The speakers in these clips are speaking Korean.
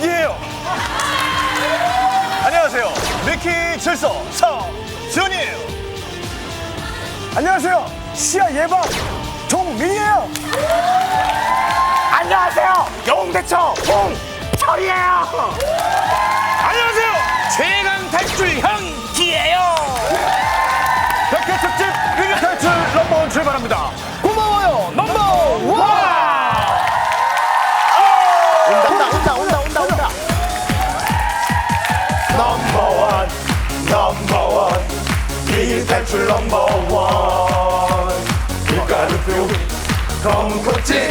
위기예요. 안녕하세요. 미키 질서 서준이에요. 안녕하세요. 시야 예방 종민이에요. 안녕하세요. 영웅대처 홍철이에요. 안녕하세요. 최강 탈출 형기예요. 백회 특집 위기 탈출 넘버원 출발합니다. 고마워요 넘버원. 온다. 넘버원 위기 탈출 넘버원. 밀가루표 검은 코치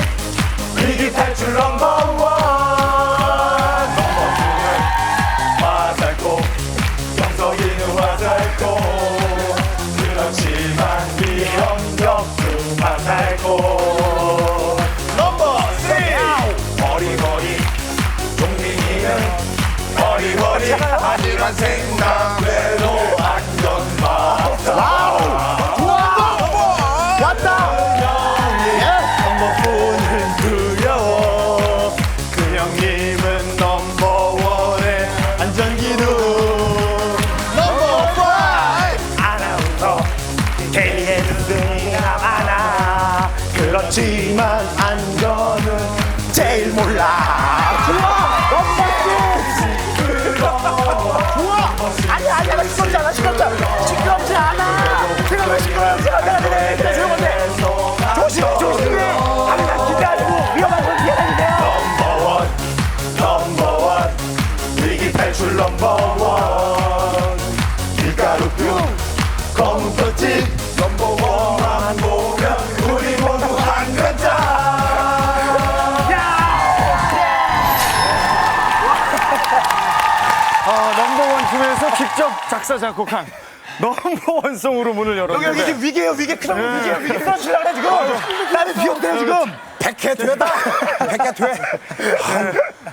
위기 탈출 넘버원. 화살코 정석이는 화살코. 그렇지만 위험 역수 화살코. 넘버 3 머리머리 종민이는 머리머리 하지만 생각외로 안전망. 왔다. 넘버폰은 두려워. 그 형님은 넘버원의 안전기둥. 넘버 5 아나운서 KNS가 많아. 그렇지만 안전은 제일 몰라. 좋아. 아니야 나 시끄럽지 않아. 시끄럽지 않아. 제가 왜 시끄러운지 내가 조용한데. 조심해. 항상 기대하시고 위험한 건 피해다니세요. 넘버원 위기 탈출 넘버원. 밀가루표 검은 표지 넘버원만 보면 우리 모두 한 글자. 넘버원 팀에서 직접 작사 작곡한 넘버원송으로 문을 열었는데 여기 지금 위기예요. 크던 위기예요. 쓰러지려고 그래 지금. 나는 비옥대요 지금. 백해되다. 백해돼.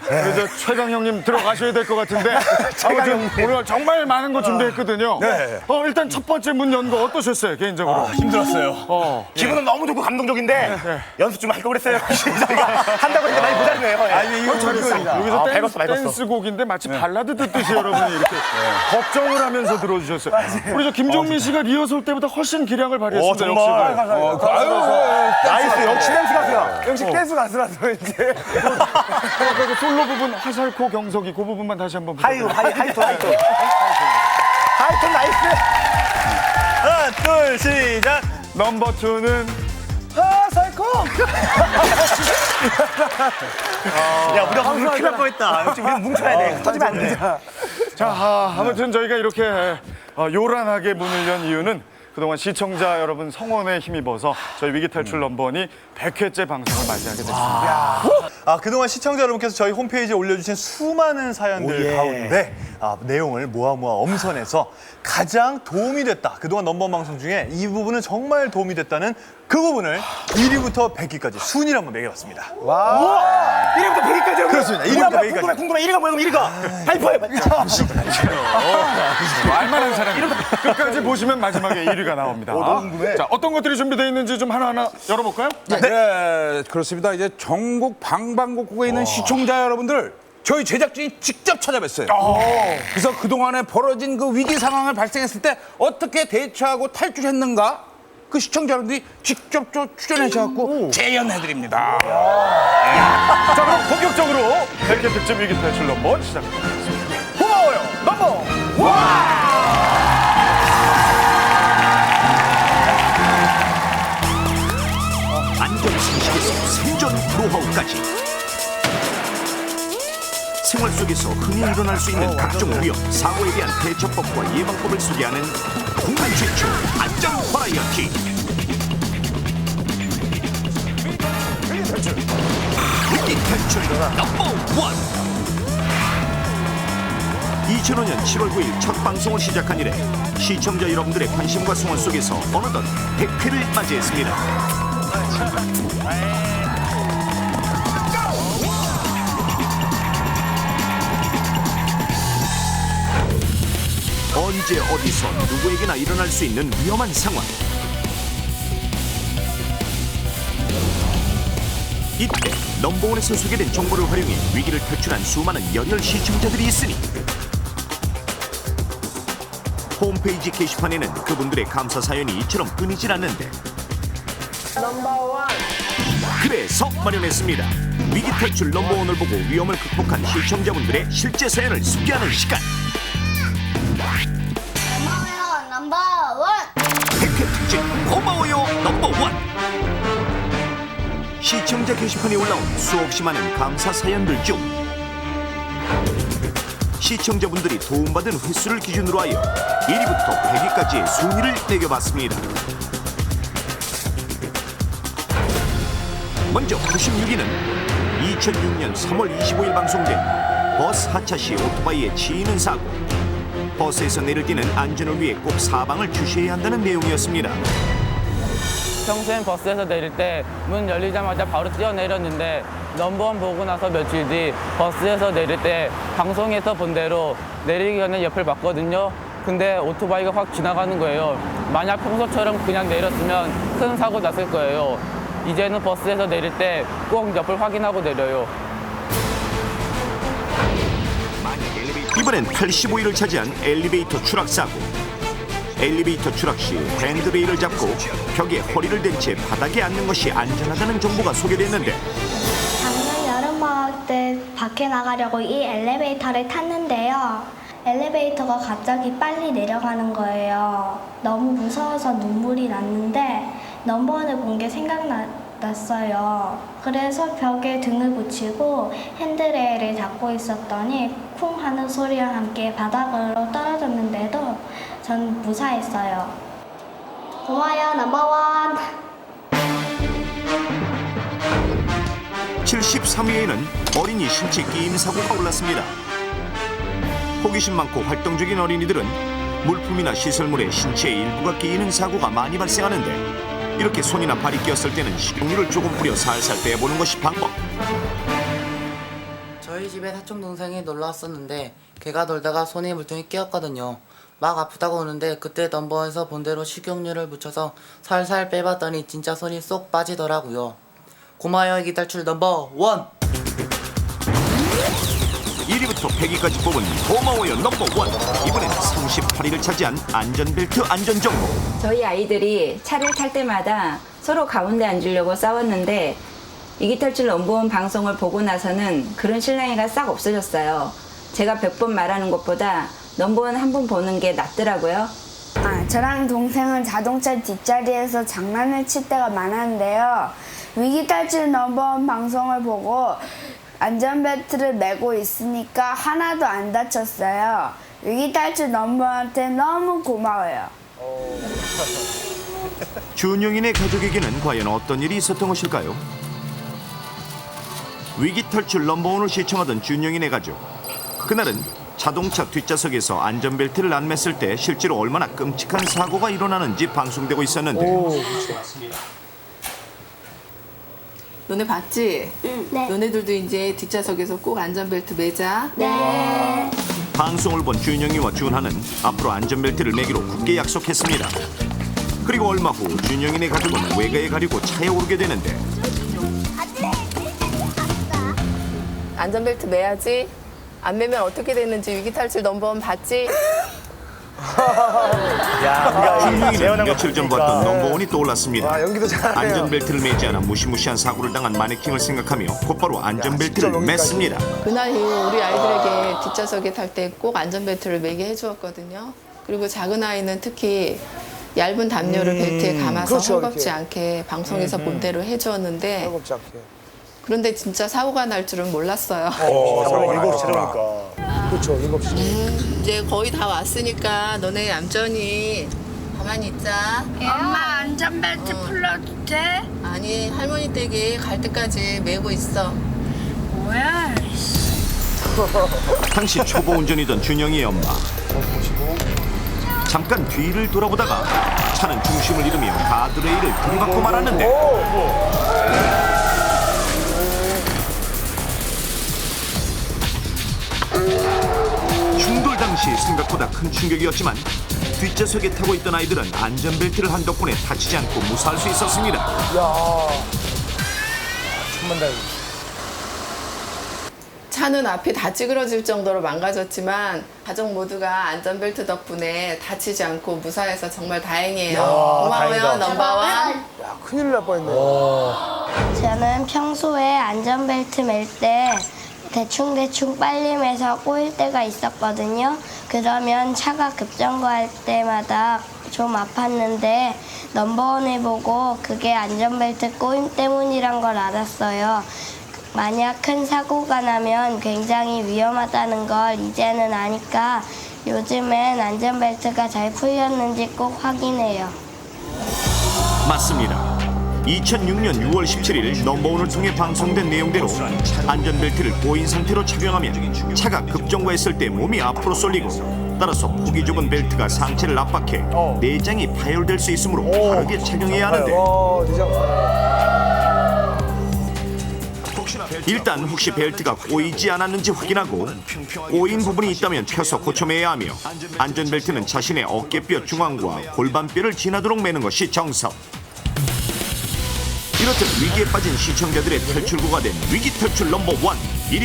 그래서 최강 형님 들어가셔야 될 것 같은데 아무튼 오늘 정말 많은 거 준비했거든요. 네. 일단 첫 번째 문 연 거 어떠셨어요 개인적으로? 힘들었어요. 기분은 너무 좋고 감동적인데 연습 좀 할 걸 그랬어요. 저희가 한다고 했는데 많이 못하네요. 이거 잘했습니다. 여기서 배웠어. 댄스곡인데 마치 발라드 듣듯이 여러분이 이렇게 걱정을 하면서 들어주셨어요. 우리 저 김종민 씨가 리허설 때보다 훨씬 기량을 발휘했습니다. 정말. 나이스. 역시 댄스 가수야. 역시 댄스 가수라서 이제. 아까 그 솔로 부분 화살코 경석이 그 부분만 다시 한번 하이톤 나이스. 하나 둘 시작. 넘버 2는 살콩. 야 우리가 오늘 큰일 날 뻔했다. 역시 우리는 뭉쳐야 돼. 터지면 안 돼. 자, 아무튼 저희가 이렇게 요란하게 문을 연 이유는 그동안 시청자 여러분 성원에 힘입어서 저희 위기탈출 넘버원이 100회째 방송을 맞이하게 됐습니다. 그동안 시청자 여러분께서 저희 홈페이지에 올려주신 수많은 사연들 가운데 내용을 모아 엄선해서 가장 도움이 됐다. 그동안 넘버원 방송 중에 이 부분은 정말 도움이 됐다는 그 부분을 1위부터 100위까지 순위를 한번 매겨봤습니다. 1위부터 100위까지. 그렇습니다. 1위부터 100위까지. 궁금해. 1위가 뭐야? 1위가. 하이퍼해. 말만한 사람이 끝까지 보시면 마지막에 1위가 나옵니다. 너무 궁금해. 자, 어떤 것들이 준비되어 있는지 좀 하나하나 열어볼까요? 네, 그렇습니다. 이제 전국 방방곡곡에 있는 시청자 여러분들 저희 제작진이 직접 찾아뵀어요. 그래서 그동안에 벌어진 그 위기 상황을 발생했을 때 어떻게 대처하고 탈출했는가 그 시청자 여러분들이 직접 출연하셔서 재연해드립니다. 자, 그럼 본격적으로 100회 특집 위기탈출 넘버원 시작하겠습니다. 고마워요 넘버원! 안전상식에서 생존 노하우까지 생활 속에서 흔히 일어날 수 있는 각종 위험, 사고에 대한 대처법과 예방법을 소개하는 국내 최초 안전 버라이어티 위기 탈출 넘버원. 2005년 7월 9일 첫 방송을 시작한 이래 시청자 여러분들의 관심과 성원 속에서 어느덧 100회를 맞이했습니다. 언제 어디서 누구에게나 일어날 수 있는 위험한 상황. 이때 넘버원에서 소개된 정보를 활용해 위기를 탈출한 수많은 열혈 시청자들이 있으니 홈페이지 게시판에는 그분들의 감사 사연이 이처럼 끊이질 않는데 그래서 마련했습니다. 위기 탈출 넘버원을 보고 위험을 극복한 시청자분들의 실제 사연을 소개하는 시간. 고마워요 넘버원. 백회 특집 고마워요 넘버원. 시청자 게시판에 올라온 수없이 많은 감사 사연들 중 시청자분들이 도움받은 횟수를 기준으로 하여 1위부터 100위까지의 순위를 매겨봤습니다. 먼저 96위는 2006년 3월 25일 방송된 버스 하차 시 오토바이에 치이는 사고. 버스에서 내릴 때는 안전을 위해 꼭 사방을 주시해야 한다는 내용이었습니다. 평소엔 버스에서 내릴 때 문 열리자마자 바로 뛰어내렸는데 넘버원 보고 나서 며칠 뒤 버스에서 내릴 때 방송에서 본 대로 내리기 전에 옆을 봤거든요. 근데 오토바이가 확 지나가는 거예요. 만약 평소처럼 그냥 내렸으면 큰 사고 났을 거예요. 이제는 버스에서 내릴 때 꼭 옆을 확인하고 내려요. 이번엔 85위를 차지한 엘리베이터 추락 사고. 엘리베이터 추락 시 핸드레일을 잡고 벽에 허리를 댄 채 바닥에 앉는 것이 안전하다는 정보가 소개됐는데 작년 여름방학 때 밖에 나가려고 이 엘리베이터를 탔는데요. 엘리베이터가 갑자기 빨리 내려가는 거예요. 너무 무서워서 눈물이 났는데 넘버원을 본 게 생각났어요. 그래서 벽에 등을 붙이고 핸드레일을 잡고 있었더니 쿵 하는 소리와 함께 바닥으로 떨어졌는데도 전 무사했어요. 고마워요 넘버원. 73위에는 어린이 신체 끼임 사고가 올랐습니다. 호기심 많고 활동적인 어린이들은 물품이나 시설물에 신체의 일부가 끼이는 사고가 많이 발생하는데 이렇게 손이나 발이 끼었을 때는 식용유를 조금 뿌려 살살 떼어보는 것이 방법. 저희 집에 사촌 동생이 놀러 왔었는데 걔가 놀다가 손에 물통이 끼었거든요. 막 아프다고 오는데 그때 넘버원에서 본 대로 식용유를 묻혀서 살살 빼봤더니 진짜 손이 쏙 빠지더라고요. 고마워요 위기 탈출 넘버원. 1위부터 100위까지 뽑은 고마워요 넘버원. 이번엔 38위를 차지한 안전벨트 안전정보. 저희 아이들이 차를 탈 때마다 서로 가운데 앉으려고 싸웠는데 위기탈출 넘버원 방송을 보고 나서는 그런 실랑이가 싹 없어졌어요. 제가 100번 말하는 것보다 넘버원 한 번 보는 게 낫더라고요. 저랑 동생은 자동차 뒷자리에서 장난을 칠 때가 많았는데요. 위기탈출 넘버원 방송을 보고 안전벨트를 매고 있으니까 하나도 안 다쳤어요. 위기탈출 넘버원한테 너무 고마워요. 준영이네 가족에게는 과연 어떤 일이 있었던 것일까요? 위기탈출 넘버원을 시청하던 준영이네 가족. 그날은 자동차 뒷좌석에서 안전벨트를 안 맸을 때 실제로 얼마나 끔찍한 사고가 일어나는지 방송되고 있었는데 너네 봤지? 네. 너네들도 이제 뒷좌석에서 꼭 안전벨트 매자. 네. 방송을 본 준영이와 준하는 앞으로 안전벨트를 매기로 굳게 약속했습니다. 그리고 얼마 후 준영이네 가족은 외가에 가려고 차에 오르게 되는데 안전벨트 매야지. 안 매면 어떻게 됐는지 위기탈출 넘버원 봤지? 준영이는 며칠 전 봤던 넘버원이 떠올랐습니다. 연기도 잘하네요. 안전벨트를 매지 않아 무시무시한 사고를 당한 마네킹을 생각하며 곧바로 안전벨트를 맸습니다. 그날 이후 우리 아이들에게 뒷좌석에 탈 때 꼭 안전벨트를 매게 해주었거든요. 그리고 작은 아이는 특히 얇은 담요를 벨트에 감아서 그렇죠, 헐겁지 이렇게. 않게 방송에서 본 대로 해주었는데 헐겁지 않게. 그런데 진짜 사고가 날 줄은 몰랐어요. 사고가 7시라니까. 그렇죠, 7시. 이제 거의 다 왔으니까 너네 얌전히 가만히 있자. 엄마 안전벨트 풀어도 돼? 아니 할머니 댁에 갈 때까지 매고 있어. 뭐야? 당시 초보 운전이던 준영이의 엄마. 잠깐 뒤를 돌아보다가 차는 중심을 잃으며 가드레일을 들이받고 말았는데 충돌 당시 생각보다 큰 충격이었지만 뒷좌석에 타고 있던 아이들은 안전벨트를 한 덕분에 다치지 않고 무사할 수 있었습니다. 천만다행. 차는 앞이 다 찌그러질 정도로 망가졌지만 가족 모두가 안전벨트 덕분에 다치지 않고 무사해서 정말 다행이에요. 고마워요, 넘버원. 야, 큰일 날 뻔했네. 저는 평소에 안전벨트 맬 때 대충대충 빨리 매서 꼬일 때가 있었거든요. 그러면 차가 급정거할 때마다 좀 아팠는데 넘버원을 보고 그게 안전벨트 꼬임 때문이란 걸 알았어요. 만약 큰 사고가 나면 굉장히 위험하다는 걸 이제는 아니까 요즘엔 안전벨트가 잘 풀렸는지 꼭 확인해요. 맞습니다. 2006년 6월 17일 넘버원을 통해 방송된 내용대로 안전벨트를 꼬인 상태로 착용하면 차가 급정거했을 때 몸이 앞으로 쏠리고 따라서 폭이 좁은 벨트가 상체를 압박해 내장이 파열될 수 있으므로 바르게 착용해야 하는데 일단 혹시 벨트가 꼬이지 않았는지 확인하고 꼬인 부분이 있다면 펴서 고쳐매야 하며 안전벨트는 자신의 어깨뼈 중앙과 골반뼈를 지나도록 매는 것이 정석. 이렇듯 위기에 빠진 시청자들의 탈출구가 된 위기탈출 넘버 1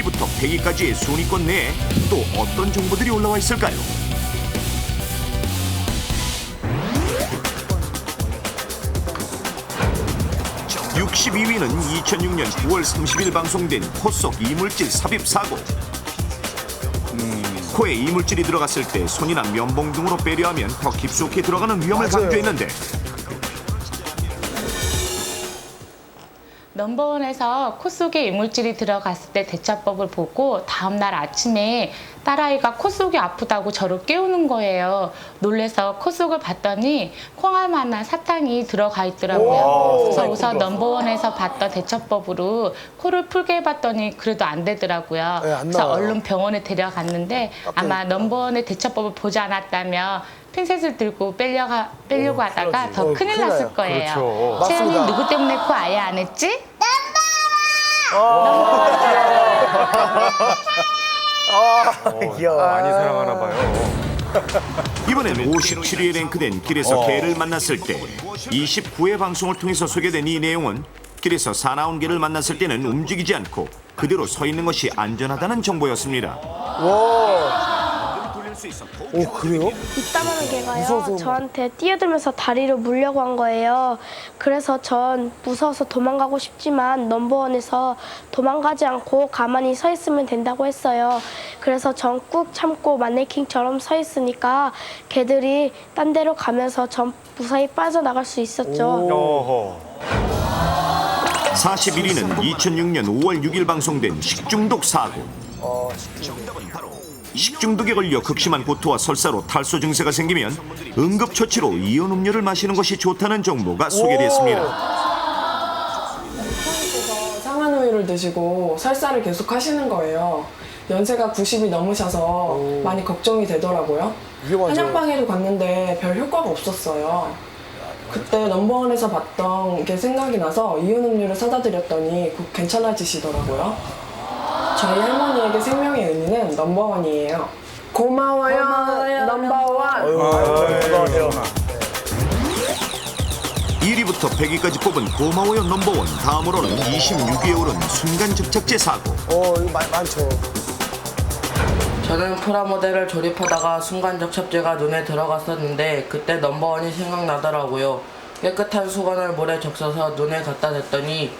1위부터 100위까지의 순위권 내에 또 어떤 정보들이 올라와 있을까요? (62위는) 2006년 9월 30일 방송된 코 속 이물질 삽입 사고. 코에 이물질이 들어갔을 때 손이나 면봉 등으로 빼려하면 더 깊숙이 들어가는 위험을 강조했는데 넘버원에서 코 속에 이물질이 들어갔을 때 대처법을 보고 다음날 아침에 딸아이가 코 속이 아프다고 저를 깨우는 거예요. 놀래서 코 속을 봤더니 콩알만한 사탕이 들어가 있더라고요. 그래서 우선 넘버원에서 봤던 대처법으로 코를 풀게 해봤더니 그래도 안 되더라고요. 그래서 얼른 병원에 데려갔는데 아마 넘버원의 대처법을 보지 않았다면 핀셋을 들고 빼려고 하다가 더 큰일 났을 거예요. 채연이 누구 때문에 코 아예 안 했지? 귀여워. 많이 사랑하나 봐요. 이번엔 57위에 랭크된 길에서 개를 만났을 때 29회 방송을 통해서 소개된 이 내용은 길에서 사나운 개를 만났을 때는 움직이지 않고 그대로 서 있는 것이 안전하다는 정보였습니다. 오, 그래요? 이따만한 개가요. 무서워서 저한테 뛰어들면서 다리를 물려고 한 거예요. 그래서 전 무서워서 도망가고 싶지만 넘버원에서 도망가지 않고 가만히 서 있으면 된다고 했어요. 그래서 전 꾹 참고 마네킹처럼 서 있으니까 개들이 딴 데로 가면서 전 무사히 빠져나갈 수 있었죠. 41위는 2006년 5월 6일 방송된 식중독 사고. 정답은 바로 식중독에 걸려 극심한 구토와 설사로 탈소 증세가 생기면 응급처치로 이온 음료를 마시는 것이 좋다는 정보가 소개됐습니다. 상한 우유를 드시고 설사를 계속 하시는 거예요. 연세가 90이 넘으셔서 많이 걱정이 되더라고요. 한약방에도 갔는데 별 효과가 없었어요. 그때 넘버원에서 봤던 게 생각이 나서 이온 음료를 사다 드렸더니 곧 괜찮아지시더라고요. 저희 할머니에게 생명의 의미는 넘버원이에요. 고마워요, 넘버원. 1위부터 100위까지 뽑은 고마워요 넘버원. 다음으로는 26위에 오른 순간접착제 사고. 이거 많죠. 저는 프라모델을 조립하다가 순간접착제가 눈에 들어갔었는데 그때 넘버원이 생각나더라고요. 깨끗한 수건을 물에 적셔서 눈에 갖다 댔더니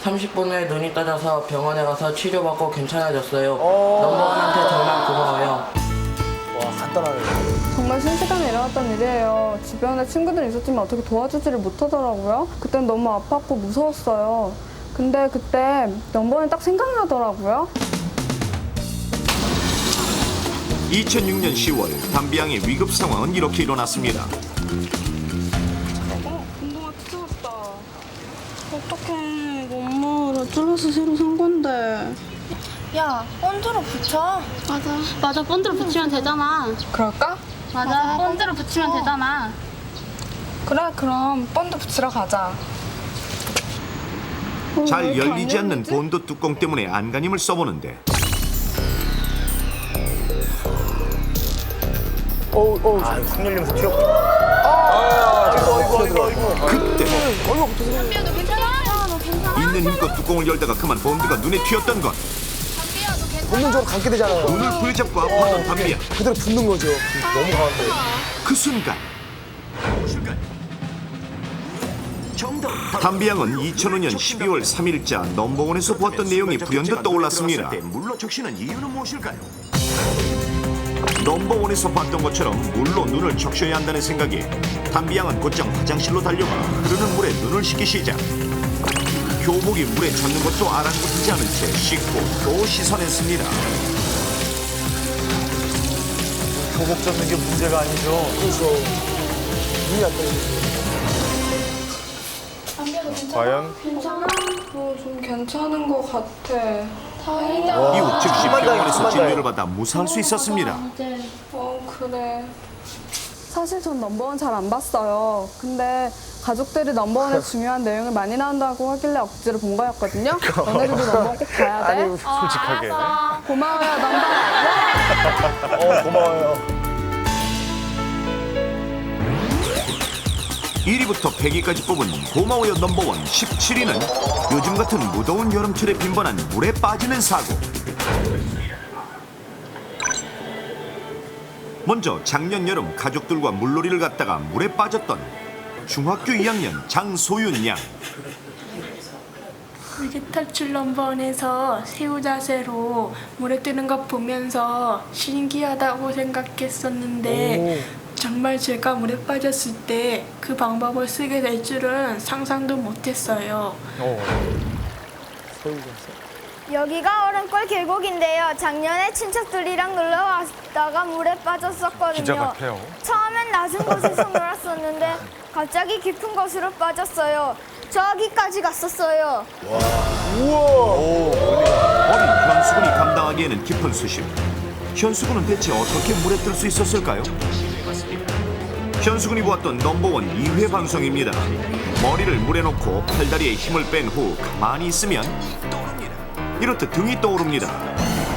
30분 후에 눈이 떠져서 병원에 가서 치료받고 괜찮아졌어요. 넘버원한테 정말 고마워요. 와, 간단하네. 정말 순식간에 일어났던 일이에요. 주변에 친구들이 있었지만 어떻게 도와주지를 못하더라고요. 그땐 너무 아팠고 무서웠어요. 근데 그때 넘버원이 딱 생각나더라고요. 2006년 10월 담비양의 위급 상황은 이렇게 일어났습니다. 운동화 찢어졌다. 어떡해. 이거 엄마가 찔러서 새로 산 건데. 야, 본드로 붙여. 맞아. 본드로 붙이면 되잖아. 그럴까? 맞아. 본드로 붙이면 되잖아. 그래, 그럼 본드 붙이러 가자. 잘 열리지 않는 본드 뚜껑 때문에 안간힘을 써보는데 확 열리면서 튀어. 그때 담비야, 너 괜찮아? 야, 너 괜찮아? 있는 힘껏 뚜껑을 열다가 그만 본드가 눈에 튀었던 것. 담비야, 너 괜찮아? 본능적으로 감게 되잖아요. 눈을 부여잡고 아파하던 담비양. 그대로 붙는 거죠. 너무 강한데. 그 순간 담비양은 2005년 12월 3일자 넘버원에서 보았던 내용이 불현듯 떠올랐습니다. 물로 적시는 이유는 무엇일까요? 넘버원에서 봤던 것처럼 물로 눈을 적셔야 한다는 생각에 담비양은 곧장 화장실로 달려가 흐르는 물에 눈을 씻기 시작. 교복이 물에 젖는 것도 아랑곳하지 않은 채 씻고 또 씻어냈습니다. 교복 젖는 게 문제가 아니죠. 그렇죠. 눈이 안 떠요. 과연? 괜찮아? 좀 괜찮은 것 같아. 이후 즉시 병원에서 진료를 받아 무사할 수 있었습니다. 그래. 사실 전 넘버원 잘 안 봤어요. 근데 가족들이 넘버원의 중요한 내용을 많이 나온다고 하길래 억지로 본 거였거든요. 너네들도 넘버원 꼭 봐야 돼. 아니, 솔직하게. 고마워요, 넘버원. 고마워요. 1위부터 100위까지 뽑은 고마워요 넘버원 17위는 요즘 같은 무더운 여름철에 빈번한 물에 빠지는 사고. 먼저 작년 여름 가족들과 물놀이를 갔다가 물에 빠졌던 중학교 2학년 장소윤 양. 위기탈출 넘버원에서 새우 자세로 물에 뜨는 것 보면서 신기하다고 생각했었는데 정말 제가 물에 빠졌을 때 그 방법을 쓰게 될 줄은 상상도 못했어요. 여기가 얼음골 계곡인데요. 작년에 친척들이랑 놀러 왔다가 물에 빠졌었거든요. 기자 같아요. 처음엔 낮은 곳에서 놀았었는데 갑자기 깊은 곳으로 빠졌어요. 저기까지 갔었어요. 어린 현수군이 감당하기에는 깊은 수심. 현수군은 대체 어떻게 물에 뜰 수 있었을까요? 현수군이 보았던 넘버원 2회 방송입니다. 머리를 물에 놓고 팔다리에 힘을 뺀 후 가만히 있으면 이렇듯 등이 떠오릅니다.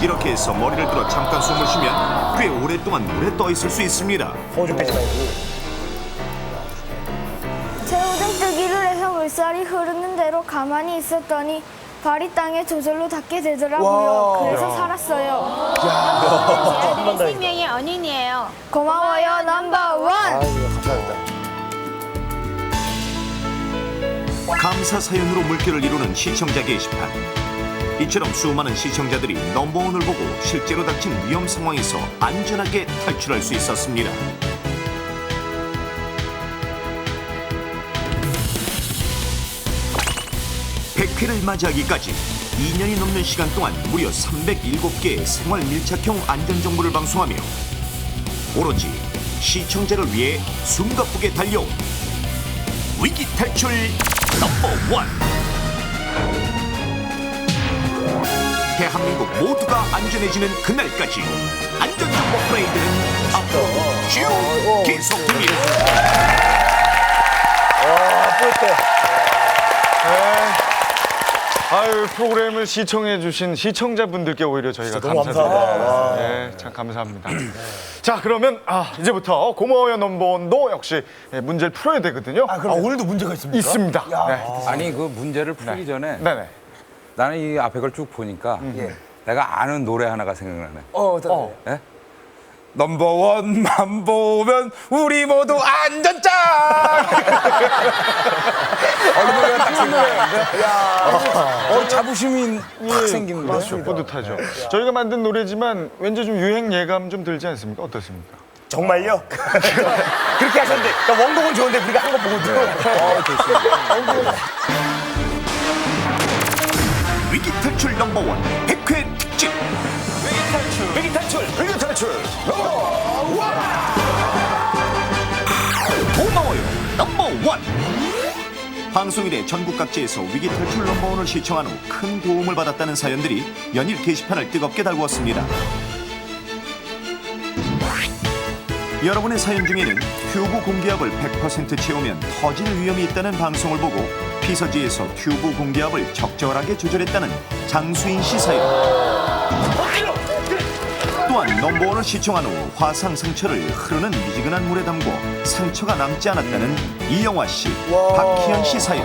이렇게 해서 머리를 들어 잠깐 숨을 쉬면 꽤 오랫동안 물에 떠 있을 수 있습니다. 좀 빼지 말고. 새우등 뜨기를 해서 물살이 흐르는 대로 가만히 있었더니 발이 땅에 저절로 닿게 되더라고요. 그래서 살았어요. 내 생명의 언인이에요. 고마워요 넘버원. 감사합니다. 감사 사연으로 물결을 이루는 시청자 게시판. 이처럼 수많은 시청자들이 넘버원을 보고 실제로 닥친 위험 상황에서 안전하게 탈출할 수 있었습니다. 백회를 맞이하기까지 2년이 넘는 시간 동안 무려 307개의 생활 밀착형 안전정보를 방송하며 오로지 시청자를 위해 숨가쁘게 달려온 위기탈출 넘버원. 대한민국 모두가 안전해지는 그날까지 안전정보 프레이드는 앞으로 쭉 계속됩니다. 아유, 프로그램을 시청해주신 시청자분들께 오히려 저희가 너무 감사드립니다. 감사하다. 네, 참 감사합니다. 자, 그러면 이제부터 고마워요 넘버원도 역시 문제를 풀어야 되거든요. 오늘도 문제가 있습니까? 있습니다. 네. 아니 그 문제를 풀기 전에 네네. 나는 이 앞에 걸 쭉 보니까 내가 아는 노래 하나가 생각나네. 예? 넘버원만 보면 우리 모두 안전짱! 노래가 딱 생각나는데 자부심이 확 생기는 거예요. 맞죠, 뿌듯하죠. 저희가 만든 노래지만 왠지 좀 유행 예감 좀 들지 않습니까? 어떻습니까? 정말요? 그렇게 하셨는데 원곡은 좋은데 우리가 한 거 보거든요. 위기탈출 넘버원 100회 특집. 위기탈출. 고마워요 넘버원. 방송 이래 전국 각지에서 위기탈출 넘버원을 시청한 후 큰 도움을 받았다는 사연들이 연일 게시판을 뜨겁게 달구었습니다. 여러분의 사연 중에는 튜브 공기압을 100% 채우면 터질 위험이 있다는 방송을 보고 피서지에서 튜브 공기압을 적절하게 조절했다는 장수인 씨 사연. 또한 넘버원을 시청한 후 화상 상처를 흐르는 미지근한 물에 담고 상처가 남지 않았다는 이영화 씨, 박희연 씨 사연.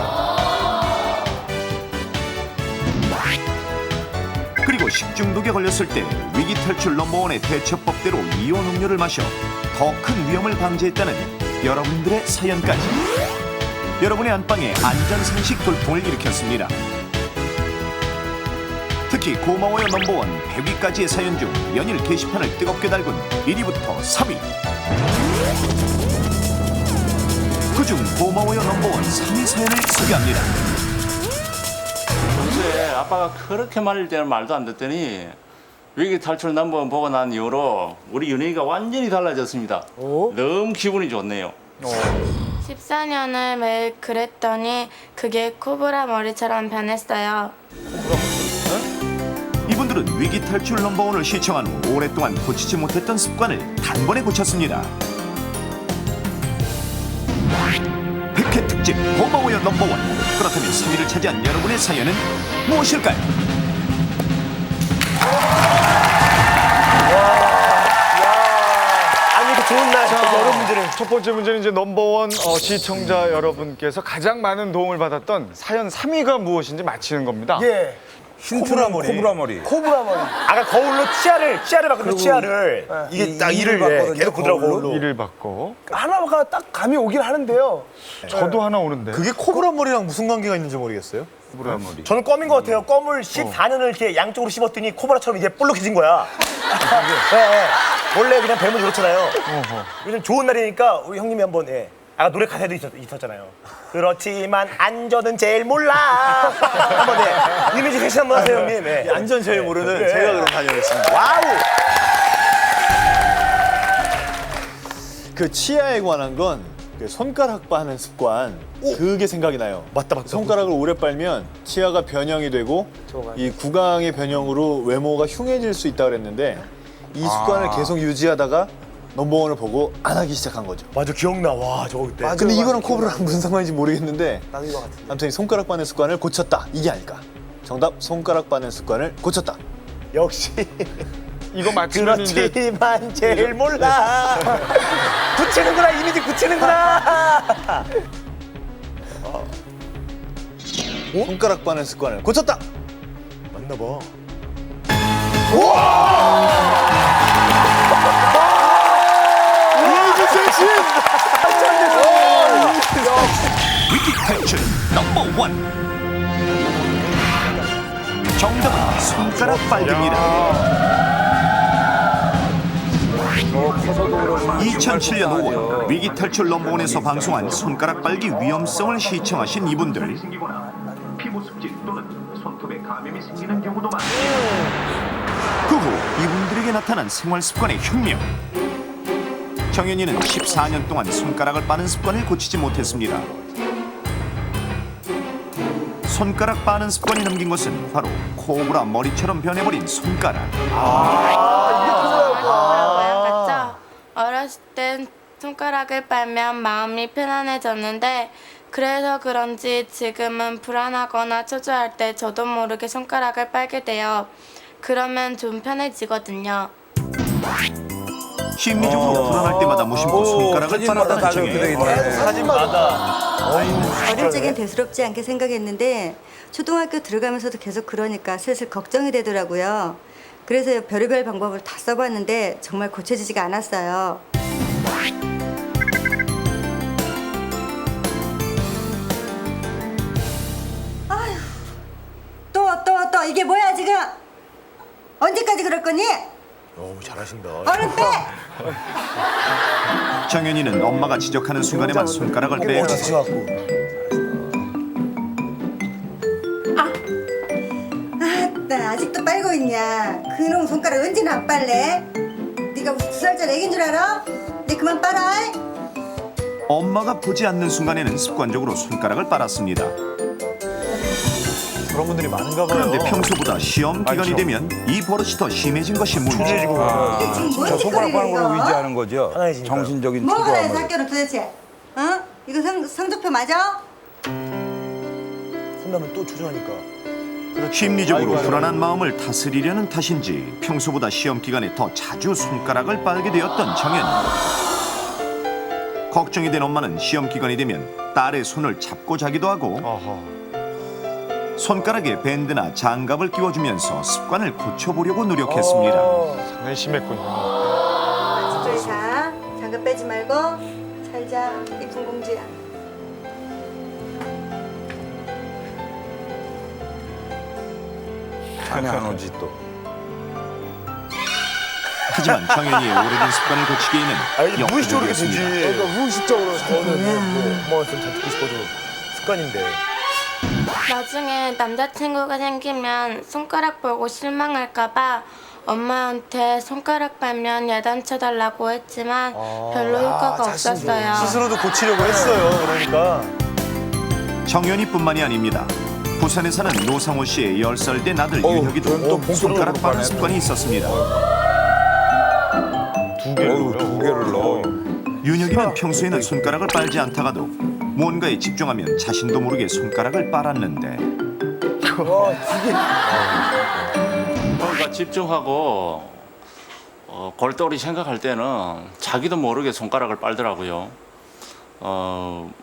그리고 식중독에 걸렸을 때 위기 탈출 넘버원의 대처법대로 이온 음료를 마셔 더 큰 위험을 방지했다는 여러분들의 사연까지. 여러분의 안방에 안전상식 돌풍을 일으켰습니다. 특히 고마워요 넘버원 100위까지의 사연 중 연일 게시판을 뜨겁게 달군 1위부터 3위. 그중 고마워요 넘버원 3위 사연을 소개합니다. 평소에 아빠가 그렇게 말릴 때는 말도 안 듣더니 위기 탈출 넘버원 보고 난 이후로 우리 윤희가 완전히 달라졌습니다. 너무 기분이 좋네요. 14년을 매일 그랬더니 그게 코브라 머리처럼 변했어요. 이분들은 위기 탈출 넘버원을 시청한 후 오랫동안 고치지 못했던 습관을 단번에 고쳤습니다. 100회 특집 고마워요 넘버원. 그렇다면 3위를 차지한 여러분의 사연은 무엇일까요? 아니 이렇게 좋은 날 어려운 문제를. 첫 번째 문제는 이제 넘버원 시청자 여러분께서 가장 많은 도움을 받았던 사연 3위가 무엇인지 맞히는 겁니다. 예. 힌트는 코브라 머리. 코브라 머리. 아까 거울로 치아를 바꾸는 치아를 이게 딱 이를 계속 보더라고 거울로. 이를 받고. 하나가 딱 감이 오긴 하는데요. 저도 하나 오는데. 그게 코브라 머리랑 무슨 관계가 있는지 모르겠어요. 코브라 머리. 저는 껌인 것 같아요. 껌을 14년을 이렇게 양쪽으로 씹었더니 코브라처럼 이제 볼록해진 거야. 예. 원래 그냥 뱀은 이렇잖아요. 요즘 좋은 날이니까 우리 형님이 한번 아까 노래 가사에도 있었잖아요. 그렇지만 안전은 제일 몰라. 한번 이미지 회신 한번 하세요, 형님. 안전 제일 모르는 제가 그럼 다녀오겠습니다. 와우. 그 치아에 관한 건 그 손가락 빠는 습관 그게 생각이 나요. 맞다. 손가락을 오래 빨면 치아가 변형이 되고 이 구강의 변형으로 외모가 흉해질 수 있다고 그랬는데 이 습관을 계속 유지하다가 넘버원을 보고 안 하기 시작한 거죠. 맞아, 기억나. 와, 저거 그때. 근데 이거랑 코브라랑 무슨 상관인지 모르겠는데 나도 이거 같은데. 아무튼 이 손가락 빠는 습관을 고쳤다. 이게 아닐까. 정답, 손가락 빠는 습관을 고쳤다. 역시. 이거 맞추면 이제 그렇지만 제일 몰라. 굳히는구나, 이미지 굳히는구나. 손가락 빠는 습관을 고쳤다. 맞나 봐. 위기 탈출 넘버원. 정답은 손가락 빨기입니다. 2007년 5월 위기 탈출 넘버원에서 방송한 손가락 빨기 위험성을 시청하신 이분들. 그 후 이분들에게 나타난 생활 습관의 혁명. 정연이는 14년 동안 손가락을 빠는 습관을 고치지 못했습니다. 손가락 빠는 습관이 남긴 것은 바로 코브라 머리처럼 변해버린 손가락. 맞죠? 어렸을 땐 손가락을 빨면 마음이 편안해졌는데 그래서 그런지 지금은 불안하거나 초조할 때 저도 모르게 손가락을 빨게 돼요. 그러면 좀 편해지거든요. 심리적으로 불안할 때마다 무심코 손가락을 빨았다는 정연. 사진마다. 어릴 적엔 대수롭지 않게 생각했는데 초등학교 들어가면서도 계속 그러니까 슬슬 걱정이 되더라고요. 그래서 별의별 방법을 다 써봤는데 정말 고쳐지지가 않았어요. 아휴, 또 이게 뭐야 지금? 언제까지 그럴 거니? 오, 잘하신다. 얼른 빼! 정연이는 엄마가 지적하는 순간에만 손가락을 빼고 나 아직도 빨고 있냐? 그놈 손가락 언제나 안 빨래? 네가 무슨 2살짜리 애기인 줄 알아? 네 그만 빨아. 엄마가 보지 않는 순간에는 습관적으로 손가락을 빨았습니다. 그런 분들이 많은가 봐요. 그런데 평소보다 시험 기간이 되면 이 버릇이 더 심해진 것이 문제. 저 손가락 빠는 걸로 위지하는 거죠. 정신적인 뭐가 나요 초조함을. 학교는 도대체? 어? 이거 성적표 맞아? 혼나면 또 초조하니까. 심리적으로 불안한 마음을 다스리려는 탓인지 평소보다 시험 기간에 더 자주 손가락을 빨게 되었던 정연이. 걱정이 된 엄마는 시험 기간이 되면 딸의 손을 잡고 자기도 하고 손가락에 밴드나 장갑을 끼워주면서 습관을 고쳐보려고 노력했습니다. 상당히 심했군요. 저기 자, 장갑 빼지 말고 잘 자, 이쁜 공주야. 잠이 안 오지 또. 하지만 정연이의 오래된 습관을 고치기에는 무의식적으로 이렇게 되지. 역부족이었습니다. 그러니까 무의식적으로 저는 엄마가 좀 듣고 싶어도 습관인데. 나중에 남자친구가 생기면 손가락 보고 실망할까봐 엄마한테 손가락 빨면 야단쳐달라고 했지만 별로 효과가 없었어요. 스스로도 고치려고 했어요. 그러니까. 정연이뿐만이 아닙니다. 부산에 사는 노상호 씨의 10살 된 아들 윤혁이도 손가락 빠는 습관이 있었습니다. 두 개를 넣어요. 윤혁이는 평소에는 손가락을 빨지 않다가도 무언가에 집중하면 자신도 모르게 손가락을 빨았는데 그러니까 집중하고 골똘히 생각할 때는 자기도 모르게 손가락을 빨더라고요.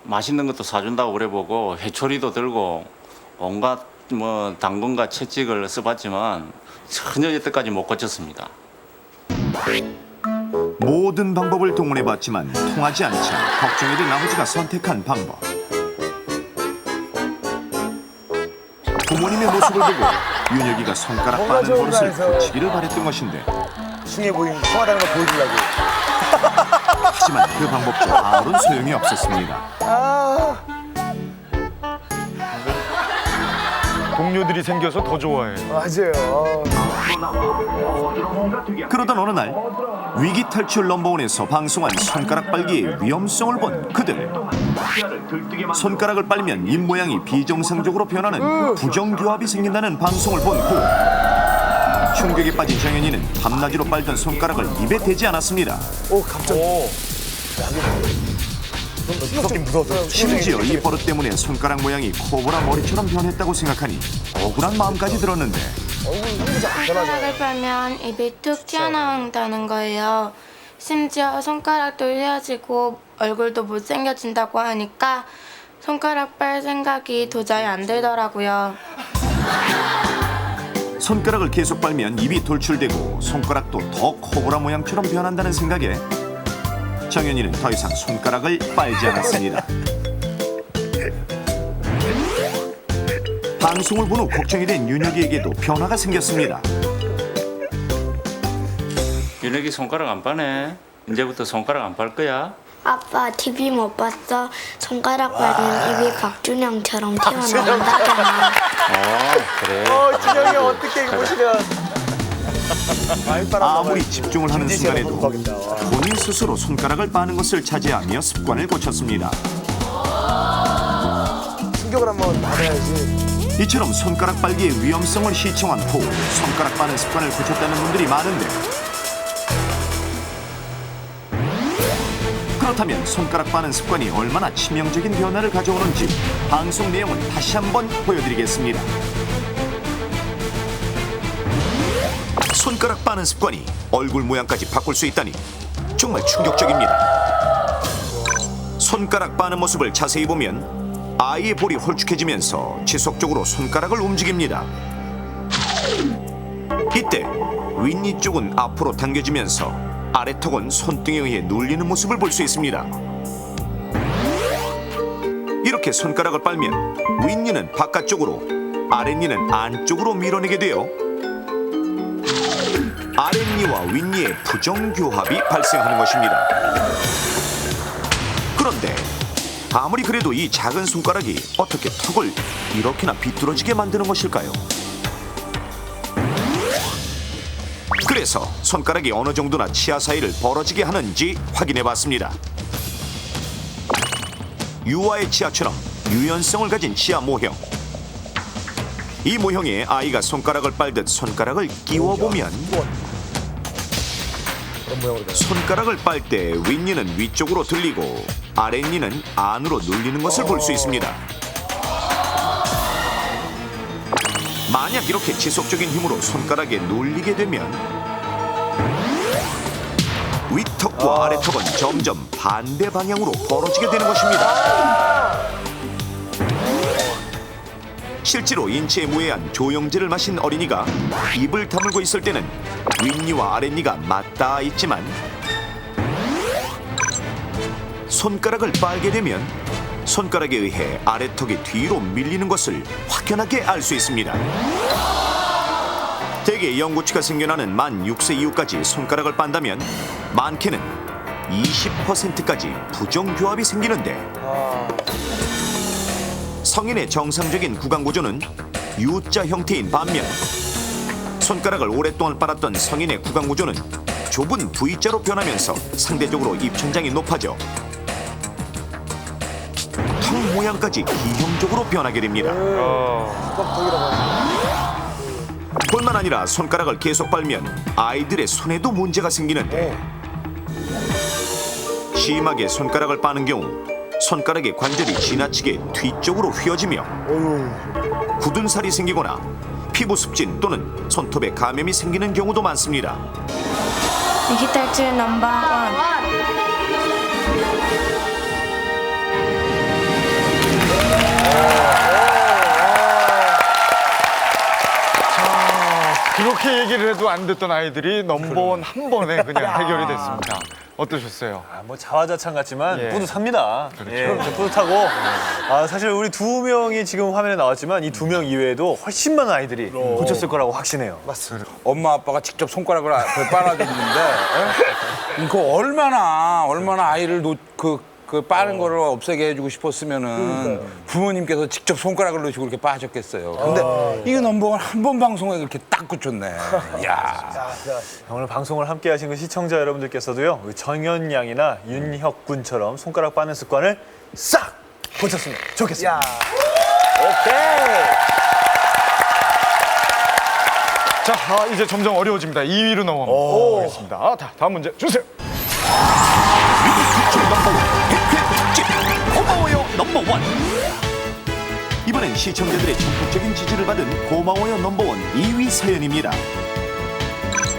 맛있는 것도 사준다고 그래보고 회초리도 들고 온갖 뭐 당근과 채찍을 써봤지만 전혀 여태까지 못 고쳤습니다. 모든 방법을 동원해봤지만 통하지 않자 걱정이 된 아버지가 선택한 방법. 부모님의 모습을 보고 윤혁이가 손가락 빠는 버릇을 고치기를 바랬던 것인데 숭해 보이는 통하다는 걸 보여주려고. 하지만 그 방법도 아무런 소용이 없었습니다. 동료들이 생겨서 더 좋아해. 맞아요. 그러던 어느 날 위기 탈출 넘버원에서 방송한 손가락 빨기의 위험성을 본 그들. 손가락을 빨면 입 모양이 비정상적으로 변하는 부정교합이 생긴다는 방송을 본 후 충격에 빠진 정연이는 밤낮으로 빨던 손가락을 입에 대지 않았습니다. 갑자기. 무섭긴 무서웠어요. 심지어 이 버릇 때문에 손가락 모양이 코브라 머리처럼 변했다고 생각하니 억울한 마음까지 들었는데 손가락을 빨면 입이 툭 튀어나온다는 거예요. 심지어 손가락도 휘어지고 얼굴도 못생겨진다고 하니까 손가락 빨 생각이 도저히 안 들더라고요. 손가락을 계속 빨면 입이 돌출되고 손가락도 더 코브라 모양처럼 변한다는 생각에 정연이는 더 이상 손가락을 빨지 않았습니다. 방송을 본 후 걱정이 된 윤혁이에게도 변화가 생겼습니다. 윤혁이 손가락 안 빠네. 이제부터 손가락 안 빨 거야? 아빠 TV 못 봤어? 손가락 빨면 입이 박준영처럼 튀어나온다잖아. 그래. 준영이 어떻게 이거 보시면. 아무리 집중을 하는 순간에도 본인 스스로 손가락을 빠는 것을 자제하며 습관을 고쳤습니다. 충격을 한번 받아야지. 이처럼 손가락 빨기의 위험성을 시청한 후 손가락 빠는 습관을 고쳤다는 분들이 많은데 그렇다면 손가락 빠는 습관이 얼마나 치명적인 변화를 가져오는지 방송 내용을 다시 한번 보여드리겠습니다. 손가락 빠는 습관이 얼굴 모양까지 바꿀 수 있다니 정말 충격적입니다. 손가락 빠는 모습을 자세히 보면 아이의 볼이 홀쭉해지면서 지속적으로 손가락을 움직입니다. 이때 윗니 쪽은 앞으로 당겨지면서 아래턱은 손등에 의해 눌리는 모습을 볼 수 있습니다. 이렇게 손가락을 빨면 윗니는 바깥쪽으로 아랫니는 안쪽으로 밀어내게 되어 아랫니와 윗니의 부정교합이 발생하는 것입니다. 그런데 아무리 그래도 이 작은 손가락이 어떻게 턱을 이렇게나 비뚤어지게 만드는 것일까요? 그래서 손가락이 어느 정도나 치아 사이를 벌어지게 하는지 확인해봤습니다. 유아의 치아처럼 유연성을 가진 치아 모형. 이 모형에 아이가 손가락을 빨듯 손가락을 끼워보면 손가락을 빨 때 윗니는 위쪽으로 들리고 아랫니는 안으로 눌리는 것을 볼 수 있습니다. 만약 이렇게 지속적인 힘으로 손가락에 눌리게 되면 윗턱과 아래턱은 점점 반대 방향으로 벌어지게 되는 것입니다. 실제로 인체에 무해한 조영제를 마신 어린이가 입을 다물고 있을 때는 윗니와 아랫니가 맞닿아 있지만 손가락을 빨게 되면 손가락에 의해 아래턱이 뒤로 밀리는 것을 확연하게 알 수 있습니다. 대개 영구치가 생겨나는 만 6세 이후까지 손가락을 빤다면 많게는 20%까지 부정교합이 생기는데 성인의 정상적인 구강구조는 U자 형태인 반면 손가락을 오랫동안 빨았던 성인의 구강구조는 좁은 V자로 변하면서 상대적으로 입천장이 높아져 턱 모양까지 기형적으로 변하게 됩니다. 뿐만 아니라 손가락을 계속 빨면 아이들의 손에도 문제가 생기는데 심하게 손가락을 빠는 경우 손가락의 관절이 지나치게 뒤쪽으로 휘어지며 굳은 살이 생기거나 피부 습진 또는 손톱에 감염이 생기는 경우도 많습니다. 위기탈출 넘버원. 그렇게 얘기를 해도 안 듣던 아이들이 넘버원 한 번에 그냥 해결이 됐습니다. 어떠셨어요? 뭐 자화자찬 같지만 예. 뿌듯합니다. 그렇죠. 예, 뿌듯하고 사실 우리 두 명이 지금 화면에 나왔지만 이 두 명 이외에도 훨씬 많은 아이들이 고쳤을 거라고 확신해요. 맞습니다. 엄마 아빠가 직접 손가락을 빨아줬는데 그 얼마나 아이를 그 빠른 거를 없애게 해주고 싶었으면은 부모님께서 직접 손가락을 넣으시고 그렇게 빠셨겠어요. 근데 이거 넘버원 한 번 방송에 그렇게 딱 고쳤네. 이야. 오늘 방송을 함께 하신 그 시청자 여러분들께서도요, 정현 양이나 윤혁 군처럼 손가락 빠는 습관을 싹 고쳤으면 좋겠습니다. 오케이. 자, 이제 점점 어려워집니다. 2위로 넘어가겠습니다. 다음 문제 주세요. 고마워요 넘버원. 이번엔 시청자들의 전폭적인 지지를 받은 고마워요 넘버원 2위 사연입니다.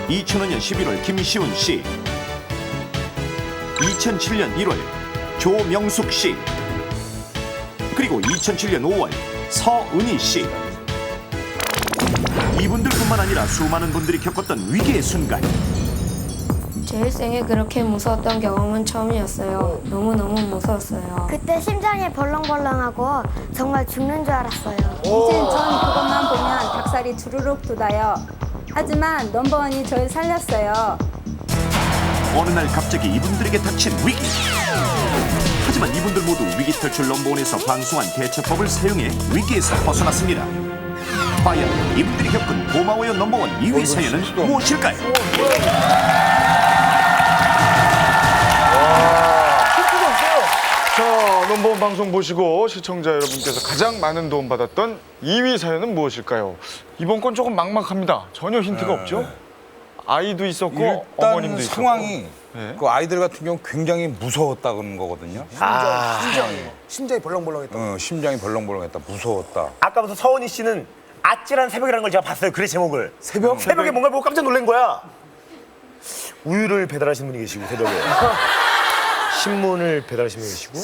2005년 11월 김시훈 씨, 2007년 1월 조명숙 씨, 그리고 2007년 5월 서은희 씨. 이분들뿐만 아니라 수많은 분들이 겪었던 위기의 순간. 제 일생에 그렇게 무서웠던 경험은 처음이었어요. 너무너무 무서웠어요. 그때 심장이 벌렁벌렁하고 정말 죽는 줄 알았어요. 이젠 전 그것만 보면 닭살이 주르륵 돋아요. 하지만 넘버원이 저를 살렸어요. 어느 날 갑자기 이분들에게 닥친 위기. 하지만 이분들 모두 위기탈출 넘버원에서 방송한 대처법을 사용해 위기에서 벗어났습니다. 과연 이분들이 겪은 고마워요 넘버원 2위 사연은 무엇일까요? 자, 넘버원 방송 보시고 시청자 여러분께서 가장 많은 도움 받았던 2위 사연은 무엇일까요? 이번 건 조금 막막합니다. 전혀 힌트가 없죠? 아이도 있었고 어머님도 있었고. 상황이 그 아이들 같은 경우 굉장히 무서웠다는 거거든요. 심장이 벌렁벌렁했다. 심장이 벌렁벌렁했다. 무서웠다. 아까부터 서은희 씨는 아찔한 새벽이라는 걸 제가 봤어요. 글의 제목을. 새벽에 뭔가 보고 깜짝 놀란 거야. 우유를 배달하시는 분이 계시고 새벽에. 신문을 배달하시는 분이 계시고.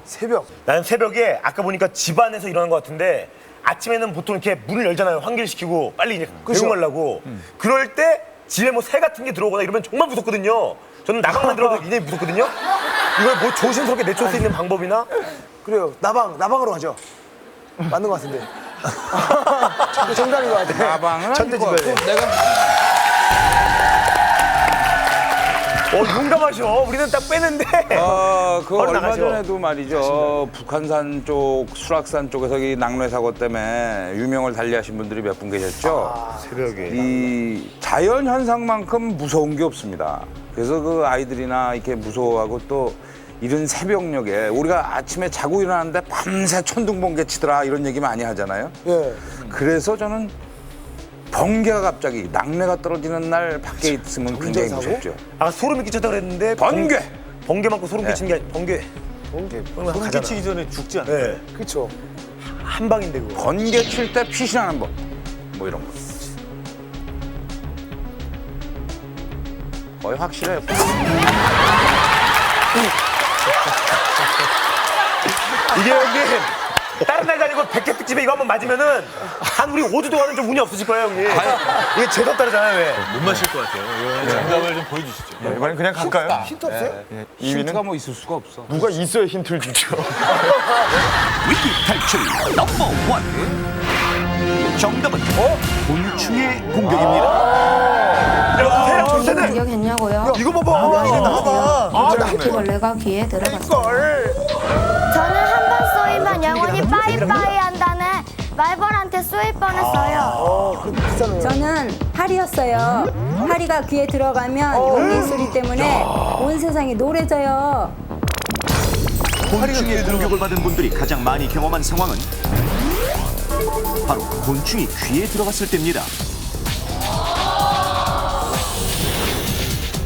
새벽. 나는 새벽에 아까 보니까 집안에서 일어난 것 같은데 아침에는 보통 이렇게 문을 열잖아요. 환기시키고 빨리 이제 배웅하려고. 그럴 때 집에 뭐 새 같은 게 들어오거나 이러면 정말 무섭거든요. 저는 나방만 들어도 굉장히 무섭거든요. 이걸 뭐 조심스럽게 내쫓을 수 있는 방법이나? 그래요. 나방으로 하죠. 맞는 것 같은데. 정답인 것 같아. 나방은 천재 집어야 돼. 용감하셔. 우리는 딱 빼는데. 그 얼마 나가죠. 전에도 말이죠. 북한산 쪽, 수락산 쪽에서 이 낙뢰 사고 때문에 유명을 달리하신 분들이 몇 분 계셨죠. 새벽에. 이 자연 현상만큼 무서운 게 없습니다. 그래서 그 아이들이나 이렇게 무서워하고 또 이른 새벽녘에 우리가 아침에 자고 일어났는데 밤새 천둥번개 치더라 이런 얘기 많이 하잖아요. 그래서 저는 번개가 갑자기 낙뢰가 떨어지는 날 밖에 있으면 굉장히 무섭죠. 소름이 끼쳤다 그랬는데 번개만큼 소름 끼치는 게 아니라 번개 소름 끼치기 전에 죽지 않나요? 네. 그렇죠. 한 방인데 그거. 번개 칠 때 피신하는 법. 뭐 이런 거. 거의 확실해요. 이게 다른 날도 아니고 100개 특집에 이거 한번 맞으면은 한 우리 5주 동안은 좀 운이 없으실 거예요, 형님. 이게 제법 다르잖아요, 왜? 못 마실 것 같아요. 이거는 정답을 좀 보여주시죠. 이번엔 그냥 갈까요? 힌트 없어요? 네. 힌트가 뭐 있을 수가 없어. 누가 있어야 힌트를 주죠. 위기 탈출 넘버 1. 정답은 곤충의 공격입니다. 곤충 공격했냐고요? 이거 봐봐. 이거 나와봐. 바퀴벌레가 귀에 들어갔어요. 저는 한 번 쏘이면 영원히 빠이빠이 한다는 말벌한테 쏘일 뻔했어요. 저는 파리였어요. 파리가 귀에 들어가면 용기 소리 때문에 온 세상이 노래져요. 곤충의 공격을 받은 분들이 가장 많이 경험한 상황은 바로 곤충이 귀에 들어갔을 때입니다.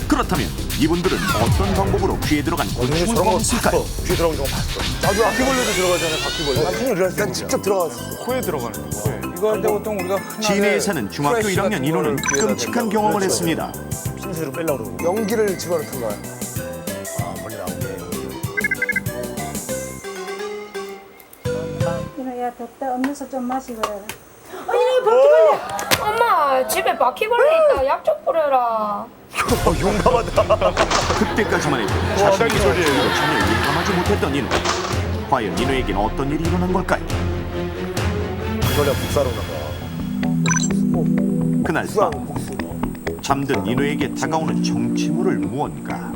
그렇다면 이분들은 어떤 방법으로 귀에 들어간 곤충을 먹었을까요? 귀에 들어간 거 봤어. 나도 바퀴벌레도 들어가잖아요, 바퀴벌레. 난 직접 들어갔어. 코에 들어가는 거. 이거 이제 보통 우리가 흔하게 진해에 사는 중학교 프레쉬 1학년 같은 인호는 거를 귀에다 끔찍한 대고. 경험을 그렇죠. 했습니다. 핀셋으로 빼려고 그러고. 연기를 집어넣던 거야. 멀리 나오게. 이노야 덥다 음료수 좀 마시고 그래. 엄마, 집에 바퀴벌레 있다. 약 좀 뿌려라. 용감하다. 그때까지만 해도 자신의 소리를 전혀 예감하지 못했던 인호. 과연 인호에겐 어떤 일이 일어난 걸까요? 이거는 북사로나 봐. 그날 밤 잠든 인호에게 다가오는 정치물을 무언가.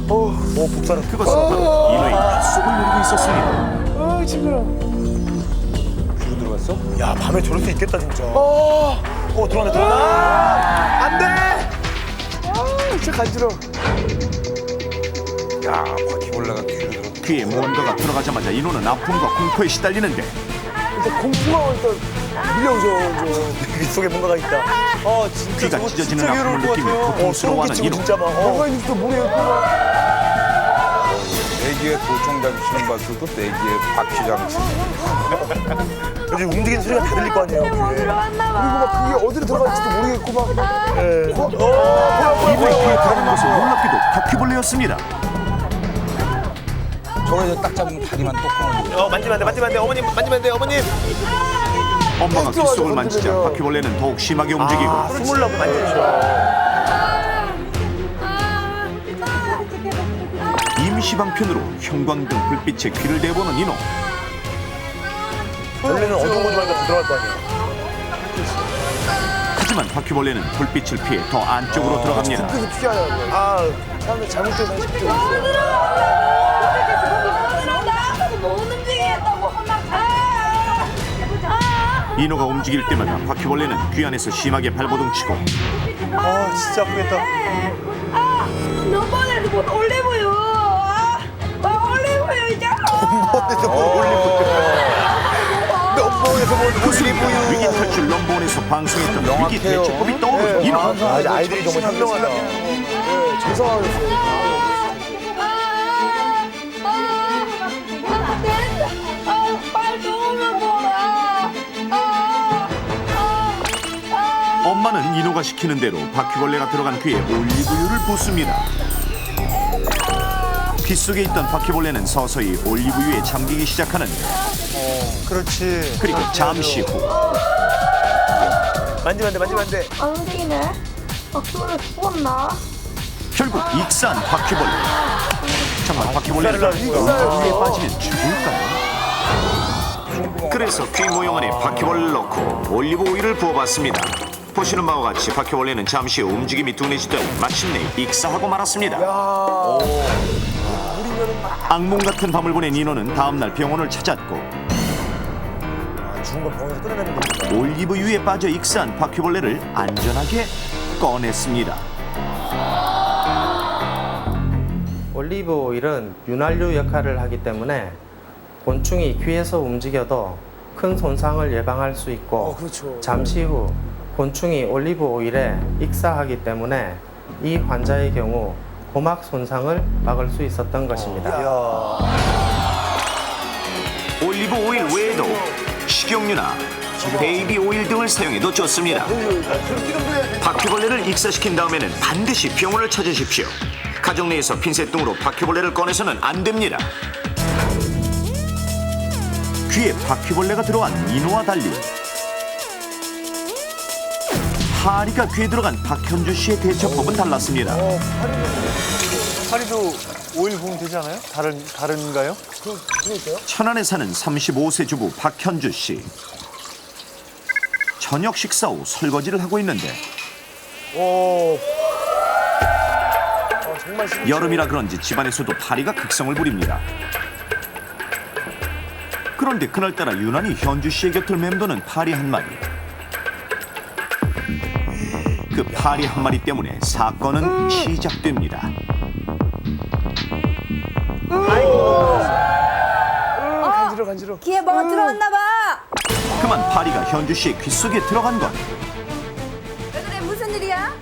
북사로. 그것은 바로 인호의 귓속을 누르고 있었습니다. 징그러. 귀로 들어갔어? 야, 밤에 저럴 수 있겠다, 진짜. 들어간다, 들어간다. 안 돼! 진짜 간지러워. 야, 바퀴벌레가 귀로 들어. 귀에 무언가가 들어가자마자 인호는 아픔과 공포에 시달리는데 일단 공포가 일단 밀려오죠. 귓속에 뭔가가 있다. 귀가 찢어지는 아픔을 느끼며 고통스러워하는 인호. 진짜 막. 뭐가 있는지도 모르겠구나. 대기의 도청장치는 봤어도 대기의 바퀴장치. 요즘 움직이는 소리가 다 들릴 거 아니에요. 그리고 막 그게 어디로 들어갈지도 모르겠고 막. 인호의 귀에 들어간 것은 놀랍게도 바퀴벌레였습니다. 저거 딱 잡으면 다리만 똑 끊어지고. 만지면 안 돼, 만지면 안 돼. 어머님, 만지면 안 돼, 어머님. 엄마가 귓속을 만지자 바퀴벌레는 더욱 심하게 움직이고 숨으려고 만지죠. 임시방편으로 형광등 불빛에 귀를 대보는 인호. 원래는 어두운 곳 말고 들어갈 거 아니에요. 하지만 바퀴벌레는 불빛을 피해 더 안쪽으로 들어갑니다. 그래서 피하냐고. 사람들 잘못된 상식도 있어요. 인호가 움직일 때마다 바퀴벌레는 귀 안에서 심하게 발버둥치고 진짜 아프겠다. 넘버에서 못 올리고요. 올리고요, 이제. 그 순간 위기 탈출 넘버원에서 방송했던 위기 대처법이 떠오르는 인호. 아이들이 너무 현명하다. 죄송하겠어요. 빨리 오면 보라. 엄마는 인호가 시키는 대로 바퀴벌레가 들어간 귀에 올리브유를 붓습니다. 귀 속에 있던 바퀴벌레는 서서히 올리브유에 잠기기 시작하는데 그렇지. 그리고 잠시 후 만지면 안 돼, 만지면 안 돼. 안 움직이네. 바퀴벌레 죽었나? 결국 익사한 바퀴벌레. 정말 바퀴벌레가 올리브유에 빠지면 죽을까요? 그래서 귀 모형 안에 바퀴벌레를 넣고 올리브 오일을 부어봤습니다. 보시는 바와 같이 바퀴벌레는 잠시 후 움직임이 둔해지더니 마침내 익사하고 말았습니다. 악몽 같은 밤을 보낸 인호는 다음날 병원을 찾았고 죽은 건 병원에서 끌어내는 겁니다. 올리브유에 빠져 익사한 바퀴벌레를 안전하게 꺼냈습니다. 올리브 오일은 윤활유 역할을 하기 때문에 곤충이 귀에서 움직여도 큰 손상을 예방할 수 있고 그렇죠. 잠시 후 곤충이 올리브 오일에 익사하기 때문에 이 환자의 경우 고막 손상을 막을 수 있었던 것입니다. 올리브 오일 외에도 식용유나 베이비 오일 등을 사용해도 좋습니다. 바퀴벌레를 익사시킨 다음에는 반드시 병원을 찾으십시오. 가정 내에서 핀셋 등으로 바퀴벌레를 꺼내서는 안 됩니다. 귀에 바퀴벌레가 들어간 민호와 달리 파리가 귀에 들어간 박현주 씨의 대처법은 달랐습니다. 파리도 오일 부으면 되지 않아요? 다른가요? 천안에 사는 35세 주부 박현주 씨. 저녁 식사 후 설거지를 하고 있는데 정말 여름이라 그런지 집안에서도 파리가 극성을 부립니다. 그런데 그날따라 유난히 현주 씨의 곁을 맴도는 파리 한 마리. 그 파리 한 마리 때문에 사건은 시작됩니다. 간지러. 귀에 뭐가 들어왔나 봐. 그만 파리가 현주 씨의 귀 속에 들어간 것. 왜 그래, 무슨 일이야?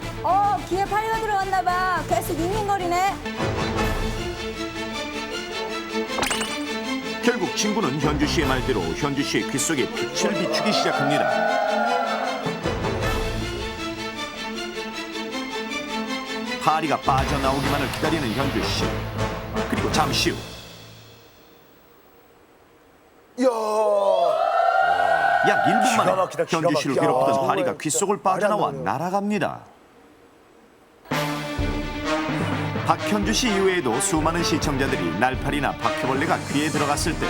귀에 파리가 들어왔나 봐. 계속 잉잉거리네. 결국 친구는 현주 씨의 말대로 현주 씨의 귀 속에 빛을 비추기 시작합니다. 파리가 빠져나오기만을 기다리는 현주 씨. 그리고 잠시 후 약 1분 만에 현주 씨를 괴롭히던 파리가 귀 속을 빠져나와 날아갑니다. 박현주 씨 이외에도 수많은 시청자들이 날파리나 바퀴벌레가 귀에 들어갔을 때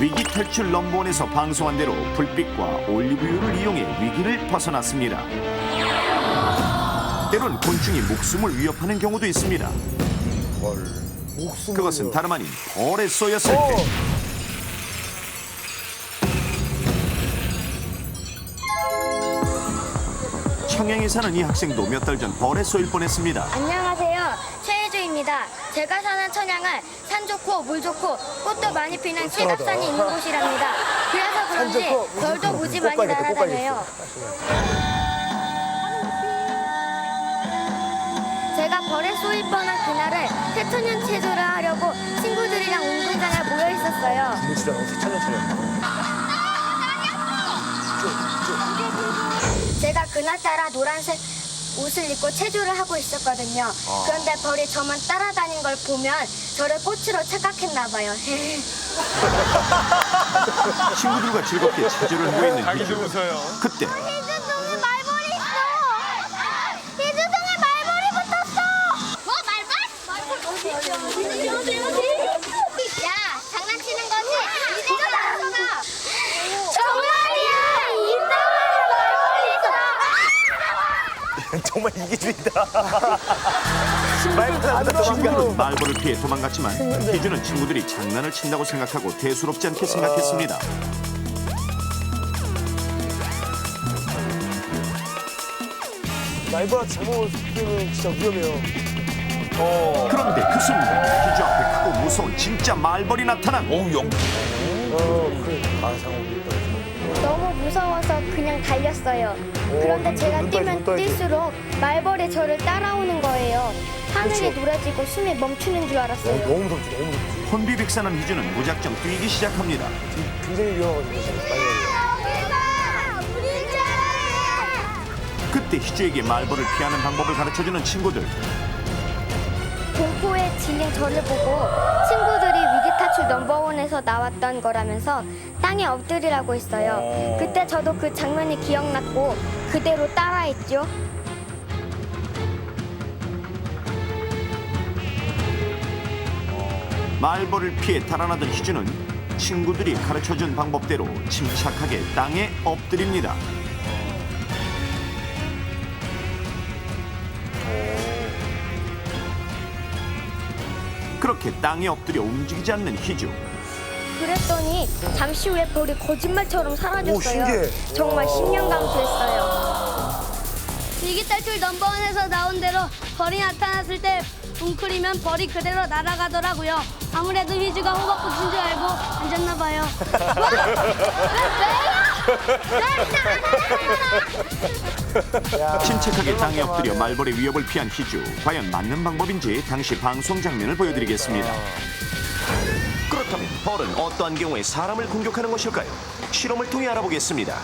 위기 탈출 넘버원에서 방송한 대로 불빛과 올리브유를 이용해 위기를 벗어났습니다. 때론 곤충이 목숨을 위협하는 경우도 있습니다. 그것은 다름 아닌 벌에 쏘였을 때. 청양에 사는 이 학생도 몇 달 전 벌에 쏘일 뻔했습니다. 안녕하세요. 최혜주입니다. 제가 사는 천양은 산 좋고 물 좋고 꽃도 많이 피는 실갑산이 있는 곳이랍니다. 그래서 그런지 별도 무지 많이 날아다녀요. 제가 벌에 쏘일 뻔한 그날을 새천년 체조를 하려고 친구들이랑 운동장에 모여 있었어요. 제가 그날따라 노란색 옷을 입고 체조를 하고 있었거든요. 그런데 벌이 저만 따라다닌 걸 보면 저를 꽃으로 착각했나 봐요. 친구들과 즐겁게 체조를 하고 있는 자기도 희주. 웃어요. 그때 희주동에 말벌이 있어! 희주동에 말벌이 붙었어! 뭐 말벌? 말벌 어디? 야, 장난치는 거지? 이거 나서가! 정말이야! 정말 이기주의다. 친구들은 말벌을 피해 도망갔지만 희주는 친구들이 장난을 친다고 생각하고 대수롭지 않게 생각했습니다. 말벌한테 잘못 쓰면 진짜 위험해요. 그런데 그 순간 희주 앞에 크고 무서운 진짜 말벌이 나타난 너무 무서워서 그냥 달렸어요. 그런데 제가 뛰면 뛸수록 말벌이 저를 따라오는 거예요. 하늘이 노래지고 숨이 멈추는 줄 알았어요. 너무 무섭지, 너무 무섭지. 혼비백산한 희주는 무작정 뛰기 시작합니다. 굉장히 위험하거든요, 그때 희주에게 말벌을 피하는 방법을 가르쳐주는 친구들. 공포에 질린 저를 보고 친구들이 위기탈출 넘버원에서 나왔던 거라면서 땅에 엎드리라고 했어요. 그때 저도 그 장면이 기억났고 그대로 따라했죠. 말벌을 피해 달아나던 희주는 친구들이 가르쳐준 방법대로 침착하게 땅에 엎드립니다. 그렇게 땅에 엎드려 움직이지 않는 희주. 그랬더니 잠시 후에 벌이 거짓말처럼 사라졌어요. 오, 신기해. 정말 신명감수했어요. 위기탈출 넘버원에서 나온 대로 벌이 나타났을 때 웅크리면 벌이 그대로 날아가더라고요. 아무래도 희주가 호박꽃인 줄 알고 앉았나 봐요. 침착하게 땅에 엎드려 말벌의 위협을 피한 희주. 과연 맞는 방법인지 당시 방송 장면을 보여드리겠습니다. 그렇다면 벌은 어떠한 경우에 사람을 공격하는 것일까요? 실험을 통해 알아보겠습니다.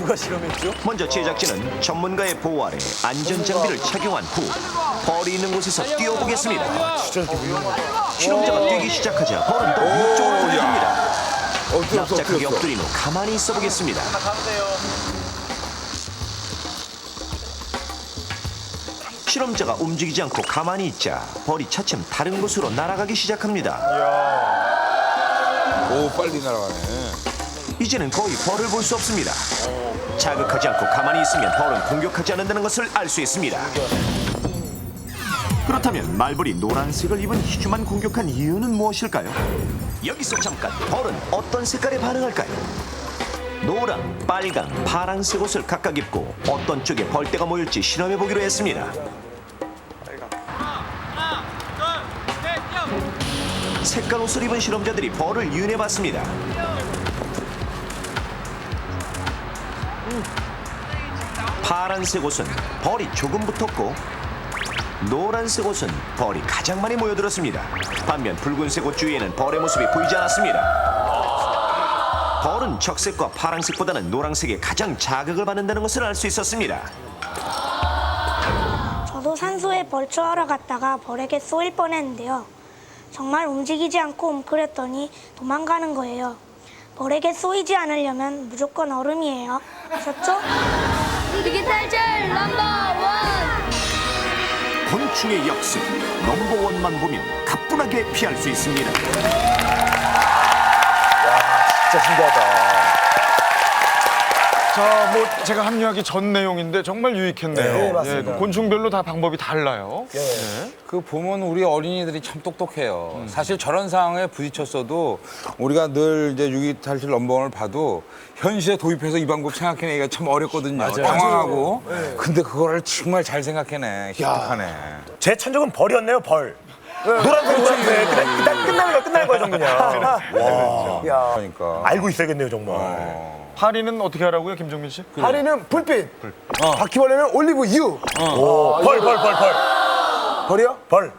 누가 실험했죠? 먼저 제작진은 전문가의 보호 아래 안전장비를 착용한 후 벌이 있는 곳에서 뛰어보겠습니다. 실험자가 뛰기 시작하자 벌은 또 위쪽으로 돌립니다. 납작하게 엎드린 후 가만히 있어 보겠습니다. 실험자가 움직이지 않고 가만히 있자 벌이 차츰 다른 곳으로 날아가기 시작합니다. 오, 빨리 날아가네. 이제는 거의 벌을 볼 수 없습니다. 자극하지 않고 가만히 있으면 벌은 공격하지 않는다는 것을 알 수 있습니다. 그렇다면 말벌이 노란색을 입은 희주만 공격한 이유는 무엇일까요? 여기서 잠깐 벌은 어떤 색깔에 반응할까요? 노랑, 빨강, 파란색 옷을 각각 입고 어떤 쪽에 벌떼가 모일지 실험해보기로 했습니다. 색깔 옷을 입은 실험자들이 벌을 유인해봤습니다. 파란색 옷은 벌이 조금 붙었고 노란색 옷은 벌이 가장 많이 모여들었습니다. 반면 붉은색 옷 주위에는 벌의 모습이 보이지 않았습니다. 벌은 적색과 파란색보다는 노란색에 가장 자극을 받는다는 것을 알 수 있었습니다. 저도 산소에 벌초하러 갔다가 벌에게 쏘일 뻔했는데요. 정말 움직이지 않고 웅크렸더니 도망가는 거예요. 벌에게 쏘이지 않으려면 무조건 얼음이에요. 아셨죠? 위기 탈출 넘버원. 곤충의 역습 넘버원만 보면 가뿐하게 피할 수 있습니다. 진짜 신기하다. 자, 뭐 제가 합류하기 전 내용인데 정말 유익했네요. 네, 맞습니다. 그 곤충별로 다 방법이 달라요. 그 보면 우리 어린이들이 참 똑똑해요. 사실 저런 상황에 부딪혔어도 우리가 늘 이제 유기탈출 넘버원을 봐도 현실에 도입해서 이 방법 생각해내기가 참 어렵거든요. 맞아요. 당황하고. 네. 근데 그거를 정말 잘 생각해내. 똑똑하네. 제 천적은 벌이었네요, 벌. 노란색 노란색. 그냥 끝나는 거야, 정말. 와. 그러니까. 알고 있어야겠네요, 정말. 파리는 어떻게 하라고요, 김정민 씨? 파리는 불빛. 바퀴벌레는 올리브 유. 벌. 벌이요? 벌.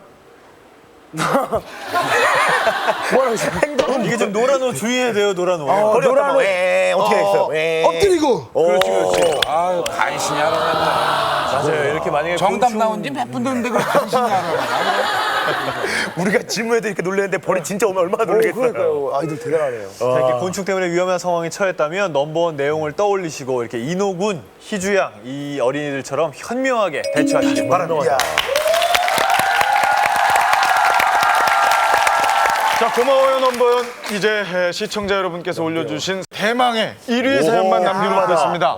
뭐라고 했어요? 이게 좀 노란 옷 주의해야 돼요, 노란 옷. 노란 옷. 어떻게 했어요? 엎드리고. 그렇지. 아유, 간신히 알아냈다. 맞아요. 이렇게 만약에 정답 나온 지 몇 분 됐는데 그걸 간신히 알아냈다. 우리가 질문에도 이렇게 놀랬는데 벌이 진짜 오면 얼마나 놀라겠어요. 그러니까요. 아이들 대단하네요. 자, 이렇게 곤충 때문에 위험한 상황에 처했다면 넘버원 내용을 떠올리시고 이렇게 인호군, 희주양 이 어린이들처럼 현명하게 대처하시길 바랍니다. 자, 고마워요 넘버원. 이제 시청자 여러분께서 올려주신 대망의 1위 사연만 남겨놓고 있습니다.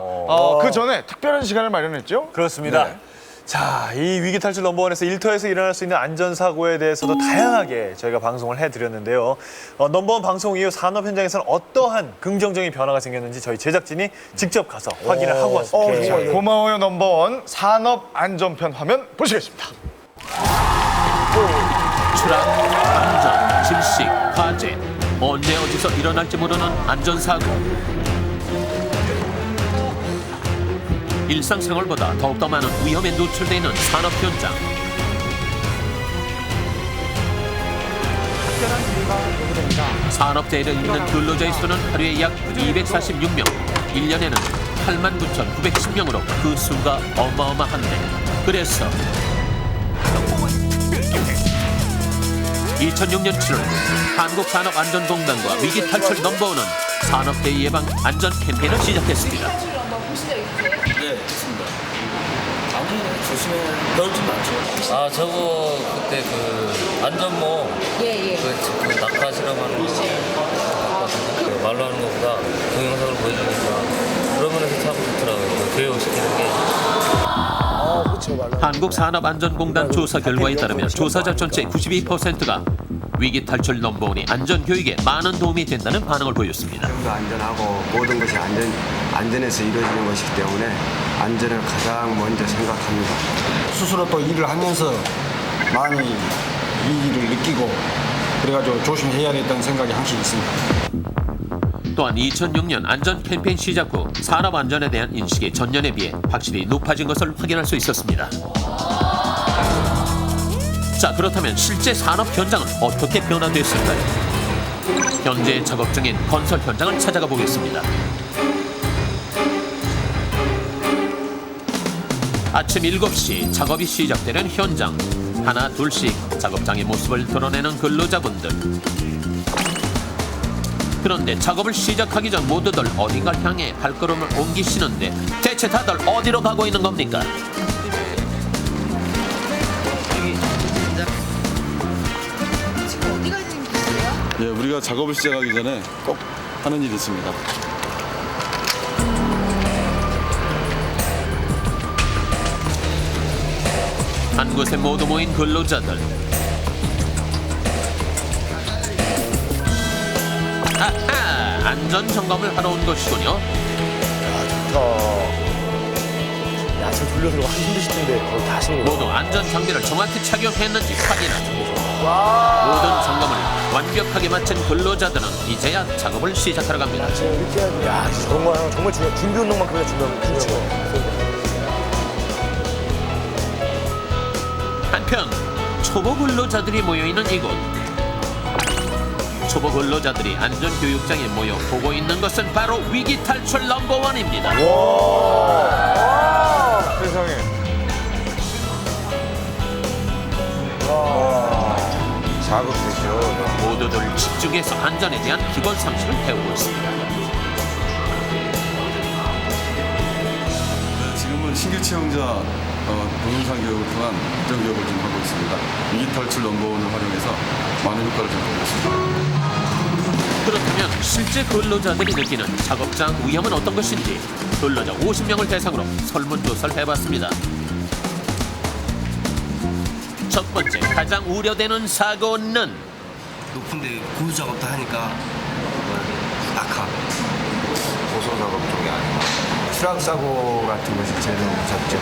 그 전에 특별한 시간을 마련했죠? 그렇습니다. 자, 이 위기 탈출 넘버원에서 일터에서 일어날 수 있는 안전사고에 대해서도 다양하게 저희가 방송을 해드렸는데요. 넘버원 방송 이후 산업 현장에서는 어떠한 긍정적인 변화가 생겼는지 저희 제작진이 직접 가서 확인을 하고 왔습니다. 자, 고마워요 넘버원 산업 안전편 화면 보시겠습니다. 추락, 안전, 질식, 화재, 언제 어디서 일어날지 모르는 안전사고. 일상생활보다 더욱더 많은 위험에 노출되어 있는 산업 현장. 산업재해를 입는 근로자의 수는 하루에 약 246명, 1년에는 89,910명으로 그 수가 어마어마한데, 그래서 2006년 7월 한국산업안전공단과 위기탈출 넘버원은 산업재해 예방 안전 캠페인을 시작했습니다. 네, 했습니다. 아니, 조심해. 널좀 맞죠? 아, 저거 그때 그 안전모 그 낙하 실험하는 거 봤거든요. 말로 하는 것보다 동영상을 보여주니까 그러면서 참 좋더라고요. 교육시키는 게. 한국산업안전공단 조사 결과에 따르면 조사자 전체 92%가 위기탈출 넘버원이 안전교육에 많은 도움이 된다는 반응을 보였습니다. 안전하고 모든 것이 안전해서 이루어지는 것이기 때문에 안전을 가장 먼저 생각합니다. 스스로 또 일을 하면서 많이 위기를 느끼고 그래가지고 조심해야겠다는 생각이 항상 있습니다. 또한 2006년 안전 캠페인 시작 후 산업 안전에 대한 인식이 전년에 비해 확실히 높아진 것을 확인할 수 있었습니다. 자, 그렇다면 실제 산업 현장은 어떻게 변화됐을까요? 현재 작업 중인 건설 현장을 찾아가 보겠습니다. 아침 7시 작업이 시작되는 현장. 하나 둘씩 작업장의 모습을 드러내는 근로자분들. 그런데 작업을 시작하기 전 모두들 어딘가 향해 발걸음을 옮기시는데 대체 다들 어디로 가고 있는 겁니까? 예, 우리가 작업을 시작하기 전에 꼭 하는 일이 있습니다. 한 곳에 모두 모인 근로자들. 아하! 안전 점검을 하러 온 것이군요. 야, 저 돌려서 이거 하기 힘드실 텐데 그걸 다 하시는 거예요. 모두 안전 장비를 정확히 착용했는지 확인하죠. 모든 점검을 완벽하게 마친 근로자들은 이제야 작업을 시작하러 갑니다. 야, 저런 거 정말 중요해. 준비 운동만큼이나 중요한 거. 한편 초보 근로자들이 모여있는 이곳. 초보 근로자들이 안전교육장에 모여 보고 있는 것은 바로 위기 탈출 넘버원입니다. 세상에. 자극되죠. 모두들 집중해서 안전에 대한 기본 상식을 배우고 있습니다. 지금은 신규 채용자 동영상 교육을 통한 국정 교육을 좀 하고 있습니다. 위기 탈출 넘버원을 활용해서 많은 효과를 좀 보고 있습니다. 그렇다면 실제 근로자들이 느끼는 작업장 위험은 어떤 것인지 근로자 50명을 대상으로 설문조사를 해봤습니다. 첫 번째, 가장 우려되는 사고는 높은데 고수 작업도 하니까 낙하, 고소 작업 쪽이 아니고 추락 사고 같은 것이 제일 무섭죠.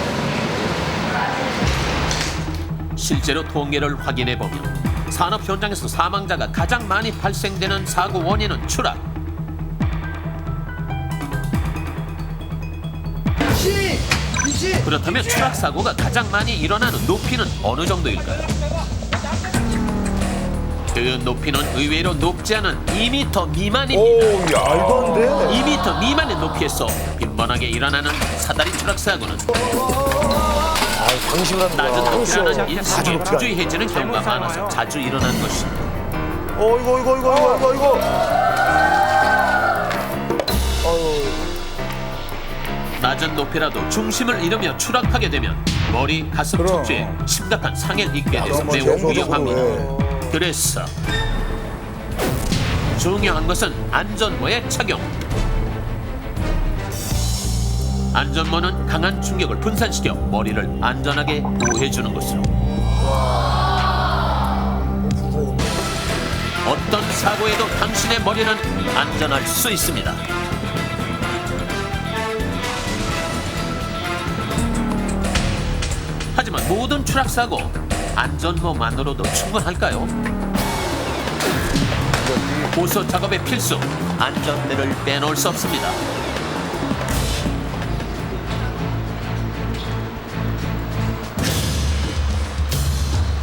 실제로 통계를 확인해보면 산업 현장에서 사망자가 가장 많이 발생되는 사고 원인은 추락. 그렇다면 추락 사고가 가장 많이 일어나는 높이는 어느 정도일까요? 그 높이는 의외로 높지 않은 2m 미만입니다. 오, 야, 말도 안 돼. 2m 미만의 높이에서 빈번하게 일어나는 사다리 추락 사고는 낮은 높이라는 일상에 부주의해지는 경우가 많아서 자주 일어나는 것입니다. 이거. 낮은 높이라도 중심을 잃으며 추락하게 되면 머리, 가슴 척추에 심각한 상해를 입게 돼서 매우 위험합니다. 그래서 중요한 것은 안전모의 착용. 안전모는 강한 충격을 분산시켜 머리를 안전하게 보호해주는 것으로 어떤 사고에도 당신의 머리는 안전할 수 있습니다. 하지만 모든 추락사고 안전모만으로도 충분할까요? 고소 작업의 필수, 안전대를 빼놓을 수 없습니다.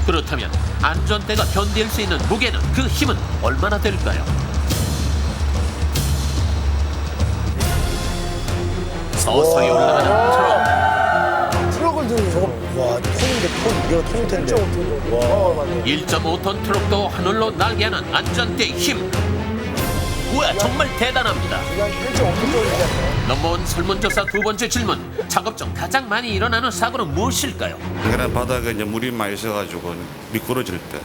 그렇다면 안전대가 견딜 수 있는 무게는, 그 힘은 얼마나 될까요? 서서히 올라가는 트럭. 트럭을 들고 저거 와, 톤인데 톤. 이거 톤일 텐데. 1.5톤 트럭도 하늘로 날게 하는 안전대의 힘. 우와, 정말 대단합니다. 넘버원 설문조사 두 번째 질문. 작업 중 가장 많이 일어나는 사고는 무엇일까요? 그냥 바닥에 이제 물이 많이 있어가지고 미끄러질 때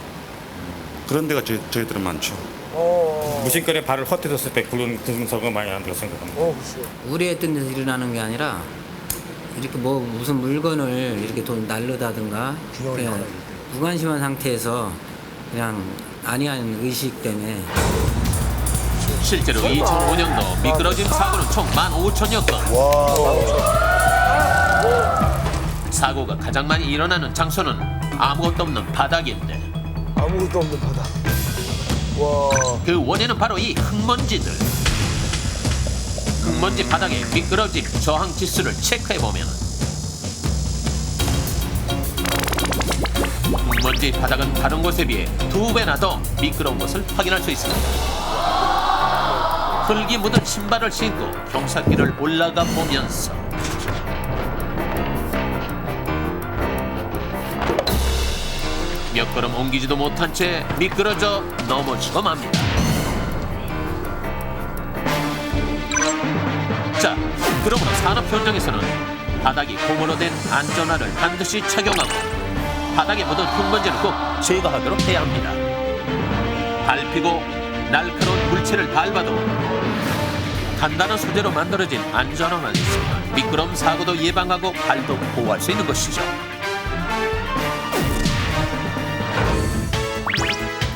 그런 데가 저희들은 많죠. 무심결에 발을 헛디뎠을 때 그런 사고가 많이 난다고 생각합니다. 우려했던 데서 일어나는 게 아니라 이렇게 뭐 무슨 물건을 이렇게 돈 날르다든가 그냥 무관심한 상태에서 그냥 아니한 의식 때문에. 실제로 2005년도 미끄러짐 사고는 총 15,000여 건. 사고가 가장 많이 일어나는 장소는 아무것도 없는 바닥인데. 아무것도 없는 바닥. 그 원인은 바로 이 흙먼지들. 흙먼지 바닥의 미끄러짐 저항 지수를 체크해보면 흙먼지 바닥은 다른 곳에 비해 2배나 더 미끄러운 것을 확인할 수 있습니다. 흙이 묻은 신발을 신고 경사길을 올라가 보면서 발걸음 옮기지도 못한 채 미끄러져 넘어지고 맙니다. 자, 그러므로 산업 현장에서는 바닥이 고무로 된 안전화를 반드시 착용하고 바닥에 묻은 흙먼지를 꼭 제거하도록 해야 합니다. 밟히고 날카로운 물체를 밟아도 단단한 소재로 만들어진 안전화만 있으면 미끄럼 사고도 예방하고 발도 보호할 수 있는 것이죠.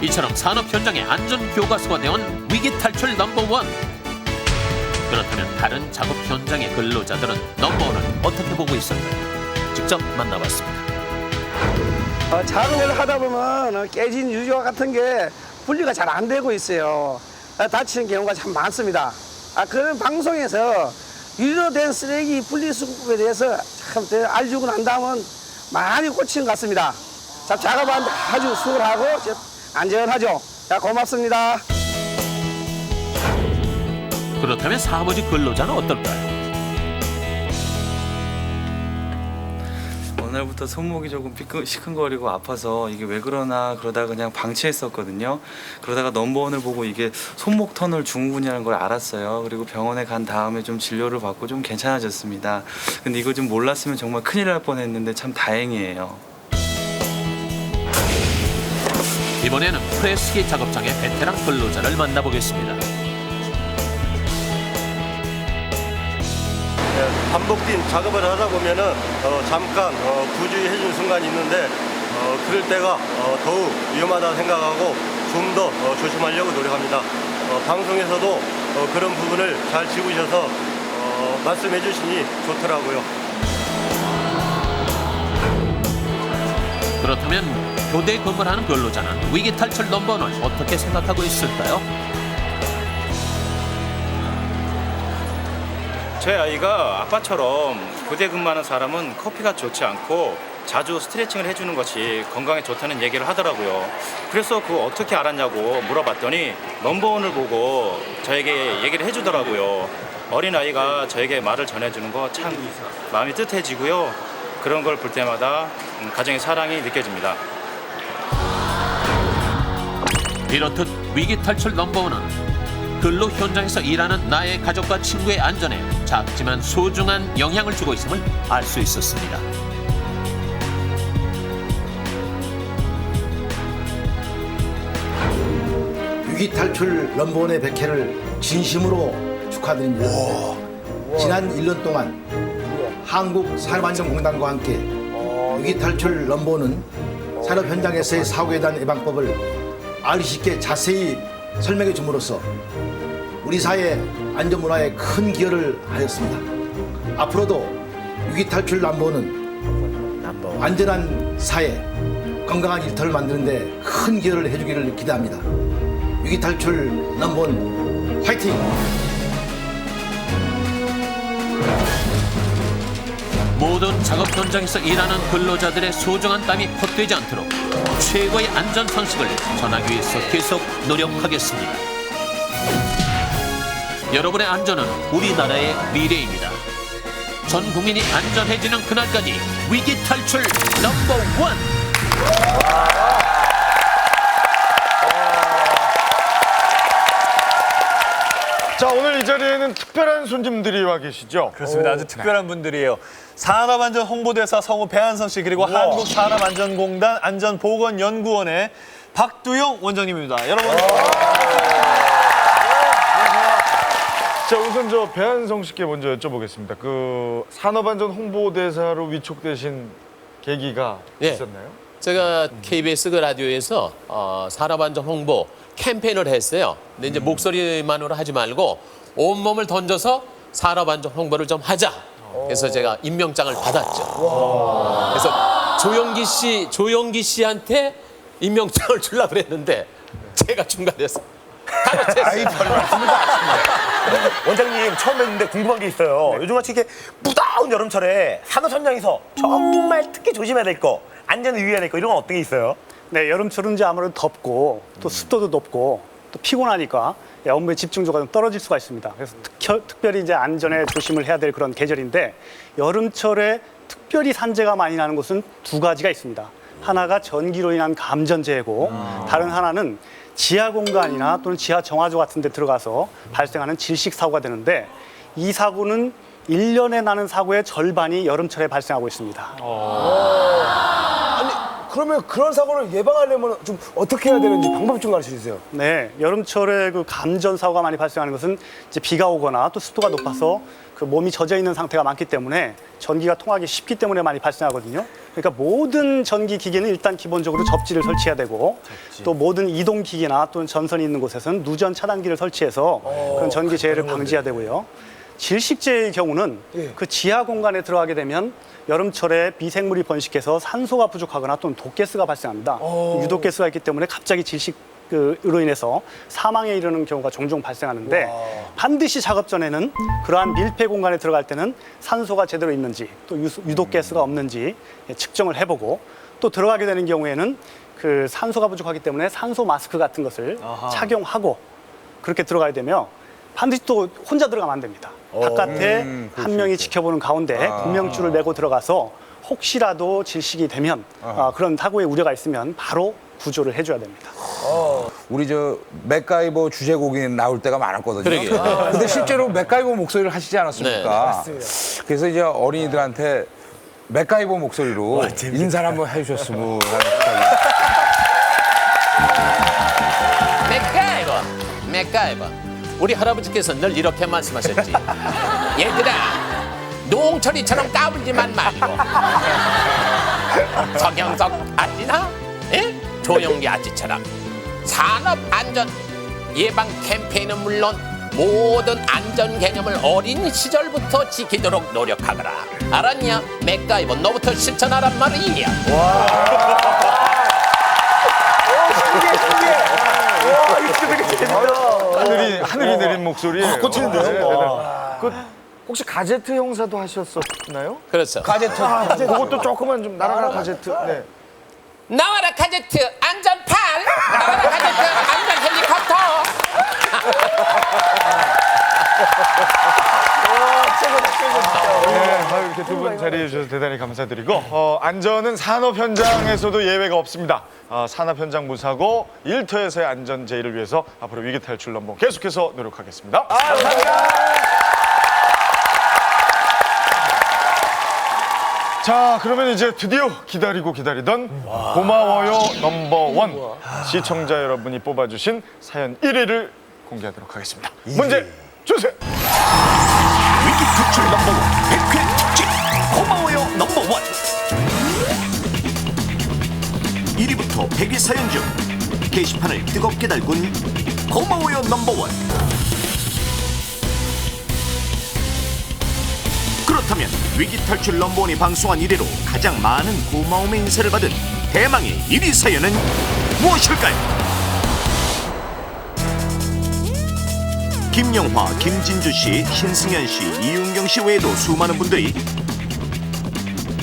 이처럼 산업 현장의 안전 교과서가 되온 위기 탈출 넘버원. 그렇다면 다른 작업 현장의 근로자들은 넘버원을 어떻게 보고 있을까요? 직접 만나봤습니다. 작업을 하다 보면 깨진 유조와 같은 게 분리가 잘 안 되고 있어요. 다치는 경우가 참 많습니다. 그런 방송에서 유리로 된 쓰레기 분리수거에 대해서 참 알려주고 난 다음은 많이 고치는 것 같습니다. 작업하는데 아주 수월하고 안전하죠. 고맙습니다. 그렇다면 사무직 근로자는 어떨까요? 오늘부터 손목이 조금 시큰거리고 아파서 이게 왜 그러나 그러다가 그냥 방치했었거든요. 그러다가 넘버원을 보고 이게 손목 터널 증후군이라는 걸 알았어요. 그리고 병원에 간 다음에 좀 진료를 받고 좀 괜찮아졌습니다. 근데 이거 좀 몰랐으면 정말 큰일 날 뻔했는데 참 다행이에요. 이번에는 프레스기 작업장의 베테랑 근로자를 만나보겠습니다. 반복된 작업을 하다 보면은 잠깐 부주의해주는 순간이 있는데 그럴 때가 더욱 위험하다 생각하고 좀 더 조심하려고 노력합니다. 방송에서도 그런 부분을 잘 짚으셔서 말씀해 주시니 좋더라고요. 그렇다면 교대 근무를 하는 근로자는 위기 탈출 넘버원을 어떻게 생각하고 있을까요? 제 아이가 아빠처럼 교대 근무하는 사람은 커피가 좋지 않고 자주 스트레칭을 해주는 것이 건강에 좋다는 얘기를 하더라고요. 그래서 그거 어떻게 알았냐고 물어봤더니 넘버원을 보고 저에게 얘기를 해주더라고요. 어린아이가 저에게 말을 전해주는 거 참 마음이 뜻해지고요. 그런 걸 볼 때마다 가정의 사랑이 느껴집니다. 이렇듯 위기 탈출 넘버원은 근로 현장에서 일하는 나의 가족과 친구의 안전에 작지만 소중한 영향을 주고 있음을 알 수 있었습니다. 위기 탈출 넘버원의 100회를 진심으로 축하드립니다. 지난 1년 동안 한국산업안전공단과 함께 위기 탈출 넘버원은 산업 현장에서의 사고에 대한 예방법을 알기 쉽게 자세히 설명해 줌으로써 우리 사회 안전 문화에 큰 기여를 하였습니다. 앞으로도 위기 탈출 넘버원은 안전한 사회, 건강한 일터를 만드는 데 큰 기여를 해주기를 기대합니다. 위기 탈출 넘버원 화이팅! 모든 작업 현장에서 일하는 근로자들의 소중한 땀이 헛되지 않도록 최고의 안전 상식을 전하기 위해서 계속 노력하겠습니다. 여러분의 안전은 우리나라의 미래입니다. 전 국민이 안전해지는 그날까지 위기 탈출 넘버원! 자, 오늘 이 자리에는 특별한 손님들이 와 계시죠? 그렇습니다. 아주 특별한 분들이에요. 산업안전 홍보대사 성우 배한성 씨 그리고 한국산업안전공단 안전보건연구원의 박두용 원장님입니다. 여러분. 자, 우선 저 배한성 씨께 먼저 여쭤보겠습니다. 그 산업안전 홍보대사로 위촉되신 계기가 있었나요? 제가 KBS 그 라디오에서 산업안전 홍보 캠페인을 했어요. 근데 이제 목소리만으로 하지 말고 온몸을 던져서 산업안전 홍보를 좀 하자. 그래서 제가 임명장을 받았죠. 그래서 조영기 씨한테 임명장을 주려고 그랬는데 제가 중간에서 아이, 별 말씀을 원장님 처음 뵀는데 궁금한 게 있어요. 요즘같이 이렇게 무더운 여름철에 산업 현장에서 정말 특히 조심해야 될 거, 안전을 유의해야 될 거 이런 건 어떤 게 있어요? 네, 여름철은 이제 아무래도 덥고 또 습도도 높고 또 피곤하니까 업무의 집중도가 좀 떨어질 수가 있습니다. 그래서 특별히 이제 안전에 조심을 해야 될 그런 계절인데 여름철에 특별히 산재가 많이 나는 곳은 두 가지가 있습니다. 하나가 전기로 인한 감전재해고 다른 하나는 지하 공간이나 또는 지하 정화조 같은 데 들어가서 발생하는 질식 사고가 되는데 이 사고는 1년에 나는 사고의 절반이 여름철에 발생하고 있습니다. 아니 그러면 그런 사고를 예방하려면 좀 어떻게 해야 되는지 방법 좀 가르쳐 주세요. 네, 여름철에 그 감전 사고가 많이 발생하는 것은 이제 비가 오거나 또 습도가 높아서 그 몸이 젖어 있는 상태가 많기 때문에 전기가 통하기 쉽기 때문에 많이 발생하거든요. 그러니까 모든 전기 기기는 일단 기본적으로 접지를 설치해야 되고 또 모든 이동 기기나 또는 전선이 있는 곳에서는 누전 차단기를 설치해서 그런 전기 재해를 방지해야 되고요. 질식재의 경우는 그 지하 공간에 들어가게 되면 여름철에 미생물이 번식해서 산소가 부족하거나 또는 독가스가 발생합니다. 유독가스가 있기 때문에 갑자기 질식으로 인해서 사망에 이르는 경우가 종종 발생하는데 반드시 작업 전에는 그러한 밀폐 공간에 들어갈 때는 산소가 제대로 있는지 또 유독가스가 없는지 측정을 해보고 또 들어가게 되는 경우에는 그 산소가 부족하기 때문에 산소 마스크 같은 것을 착용하고 그렇게 들어가야 되며 반드시 또 혼자 들어가면 안 됩니다. 바깥에 한 명이 지켜보는 가운데 구명줄을 메고 들어가서 혹시라도 질식이 되면 그런 사고의 우려가 있으면 바로 구조를 해줘야 됩니다. 우리 저 맥가이버 주제곡이 나올 때가 많았거든요. 그러게요. 근데 실제로 맥가이버 목소리를 하시지 않았습니까? 네, 맞습니다. 그래서 이제 어린이들한테 맥가이버 목소리로 인사를 한번 해주셨으면 하는 생각이. 맥가이버. 우리 할아버지께서 늘 이렇게 말씀하셨지. 얘들아, 농철이처럼 까불지만 말고. 서경석 아지나, 조영기 아지처럼 산업 안전 예방 캠페인은 물론 모든 안전 개념을 어린 시절부터 지키도록 노력하거라. 알았냐? 맥가이버 너부터 실천하란 말이야. 하늘이 내린 목소리. 꽂히는데요? 그 혹시 가제트 형사도 하셨었나요? 그렇죠. 가제트. 그것도 조금만 좀 나라라 가제트. 네. 나와라 가제트 안전팔, 나와라 가제트 안전 헬리콥터. 네, 이렇게 두 분 자리해 주셔서 대단히 감사드리고 안전은 산업 현장에서도 예외가 없습니다. 산업 현장 무사고 일터에서의 안전 제의를 위해서 앞으로 위기 탈출 넘버 계속해서 노력하겠습니다. 자, 그러면 이제 드디어 기다리고 기다리던 고마워요 넘버원 시청자 여러분이 뽑아주신 사연 1위를 공개하도록 하겠습니다. 문제 주세요. 위기 탈출 넘버원 100회 특집 고마워요 넘버원 1위부터 100위 사연 중 게시판을 뜨겁게 달군 고마워요 넘버원. 그렇다면 위기 탈출 넘버원이 방송한 이래로 가장 많은 고마움의 인사를 받은 대망의 1위 사연은 무엇일까요? 김영화, 김진주 씨, 신승현 씨, 이윤경 씨 외에도 수많은 분들이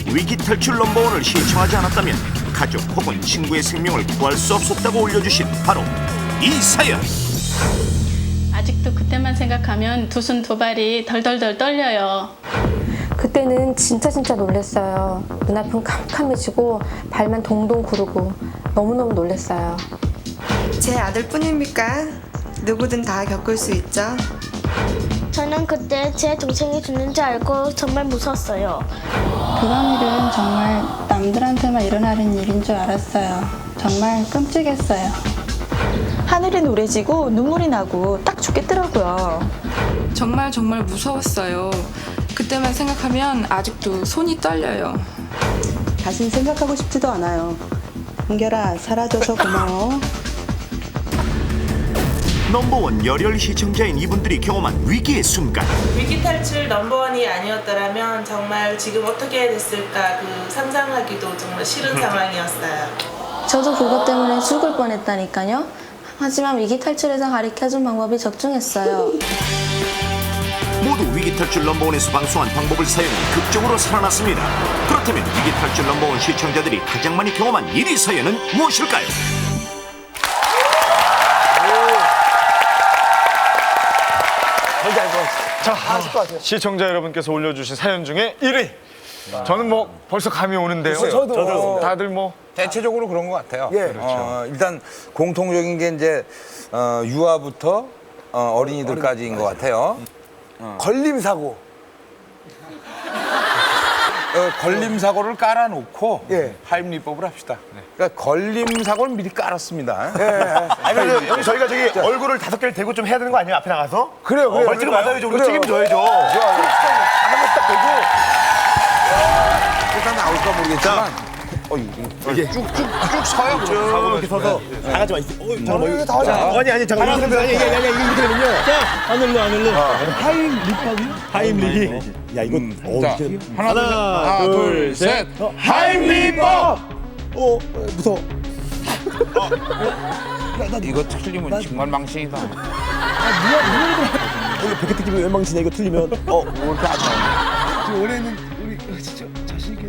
위기 탈출 넘버원을 시청하지 않았다면 가족 혹은 친구의 생명을 구할 수 없었다고 올려주신 바로 이 사연. 아직도 그때만 생각하면 두 손 두 발이 덜덜덜 떨려요. 그때는 진짜 놀랐어요. 눈앞은 캄캄해지고 발만 동동 구르고 너무너무 놀랐어요. 제 아들뿐입니까? 누구든 다 겪을 수 있죠. 저는 그때 제 동생이 죽는 줄 알고 정말 무서웠어요. 그런 일은 정말 남들한테만 일어나는 일인 줄 알았어요. 정말 끔찍했어요. 하늘이 노래지고 눈물이 나고 딱 죽겠더라고요. 정말 무서웠어요. 그때만 생각하면 아직도 손이 떨려요. 다신 생각하고 싶지도 않아요. 은결아, 사라져서 고마워. 넘버원 열혈 시청자인 이분들이 경험한 위기의 순간. 위기 탈출 넘버원이 아니었더라면 정말 지금 어떻게 됐을까 그 상상하기도 정말 싫은 상황이었어요. 저도 그것 때문에 죽을 뻔했다니까요. 하지만 위기 탈출에서 가르쳐준 방법이 적중했어요. 모두 위기 탈출 넘버원에서 방송한 방법을 사용해 극적으로 살아났습니다. 그렇다면 위기 탈출 넘버원 시청자들이 가장 많이 경험한 1위 사연은 무엇일까요? 자, 시청자 여러분께서 올려주신 사연 중에 1위 저는 뭐 벌써 감이 오는데요. 저도. 다들 뭐 대체적으로 그런 것 같아요. 예. 일단 공통적인 게 이제 유아부터 어린이들까지인 것 같아요. 걸림 사고. 걸림 사고를 깔아놓고 예. 하임리법을 합시다. 그러니까 걸림 사고를 미리 깔았습니다. 아니, 형님 저희가 저기 얼굴을 5개를 대고 좀 해야 되는 거 아니에요? 앞에 나가서? 그래요. 벌칙을 받아야죠. 우리 그래요. 책임져야죠. 하나만 딱 대고. 일단 나올까 모르겠지만 이게 쭉쭉쭉 서요. 이렇게 서서 다 같이 와 있어. 이게 다 하자. 아니 잠깐만. 이거 이거는요. 하늘로. 하임리기. 야 이거 자, 하나, 둘, 셋. 하임리법. 무서워. 이거 틀리면 정말 망신이다. 이거 백혜특집이 왜 망치냐 이거 틀리면. 이렇게 안 나와. 올해는 우리 진짜 자신 있게.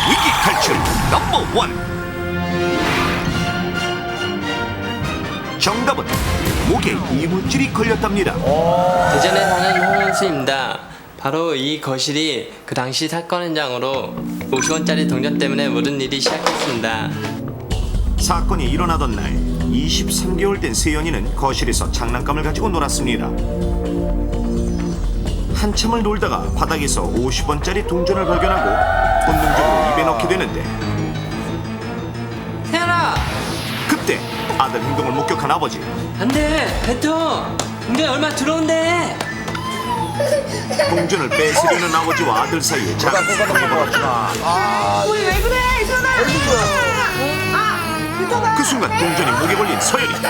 위기 탈출 넘버 1. 정답은 목에 이물질이 걸렸답니다. 대전에 사는 홍은수입니다. 바로 이 거실이 그 당시 사건 현장으로 50원짜리 동전 때문에 모든 일이 시작했습니다. 사건이 일어나던 날 23개월 된 세연이는 거실에서 장난감을 가지고 놀았습니다. 한참을 놀다가 바닥에서 50원짜리 동전을 발견하고 본능적으로 입에 넣게 되는데 세연아! 그때 아들 행동을 목격한 아버지. 안돼! 배터! 동전이 얼마 들어온대! 동전을 뺏으려는 아버지와 아들 사이에 장난감이 벌어졌다. 우리 왜 그래, 이선아? 그 순간 동전이 목에 걸린 서연이. 뭐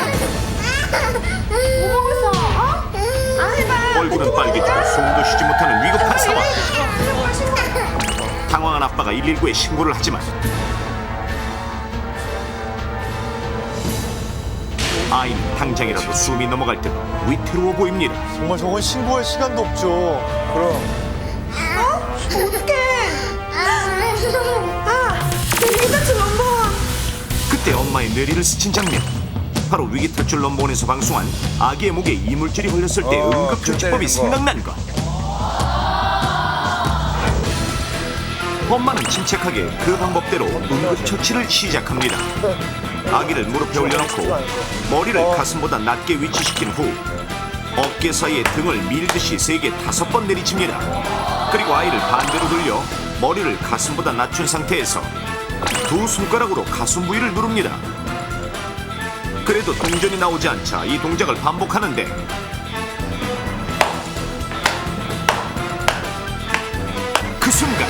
먹었어? 얼굴은 빨개지고 숨도 쉬지 못하는 위급한 상황. 당황한 아빠가 119에 신고를 하지만 아이는 당장이라도 숨이 넘어갈 듯 위태로워 보입니다. 정말 저건 신고할 시간도 없죠. 그럼. 어떡해. 위기탈출 넘버원. 그때 엄마의 뇌리를 스친 장면. 바로 위기탈출 넘버원에서 방송한 아기의 목에 이물질이 걸렸을 때 응급조치법이 생각난 것. 엄마는 침착하게 그 방법대로 응급처치를 시작합니다. 아기를 무릎에 올려놓고 머리를 가슴보다 낮게 위치시킨 후 어깨 사이에 등을 밀듯이 세게 5번 내리칩니다. 그리고 아이를 반대로 돌려 머리를 가슴보다 낮춘 상태에서 2 손가락으로 가슴 부위를 누릅니다. 그래도 동전이 나오지 않자 이 동작을 반복하는데 그 순간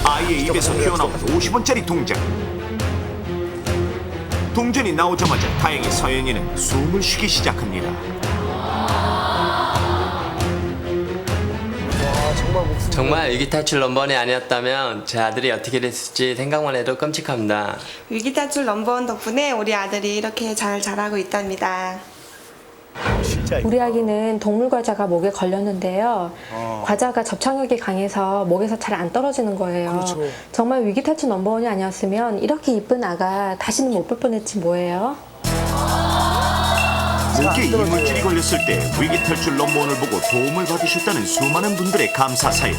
아이의 입에서 튀어나온 50원짜리 동전. 동전이 나오자마자 다행히 서연이는 숨을 쉬기 시작합니다. 정말 위기탈출 넘버원이 아니었다면 제 아들이 어떻게 됐을지 생각만 해도 끔찍합니다. 위기탈출 넘버원 덕분에 우리 아들이 이렇게 잘 자라고 있답니다. 우리 아기는 동물 과자가 목에 걸렸는데요. 과자가 접착력이 강해서 목에서 잘 안 떨어지는 거예요. 그렇죠. 정말 위기탈출 넘버원이 아니었으면 이렇게 이쁜 아가 다시는 못 볼 뻔했지 뭐예요. 목에 이물질이 걸렸을 때 위기탈출 넘버원을 보고 도움을 받으셨다는 수많은 분들의 감사 사연.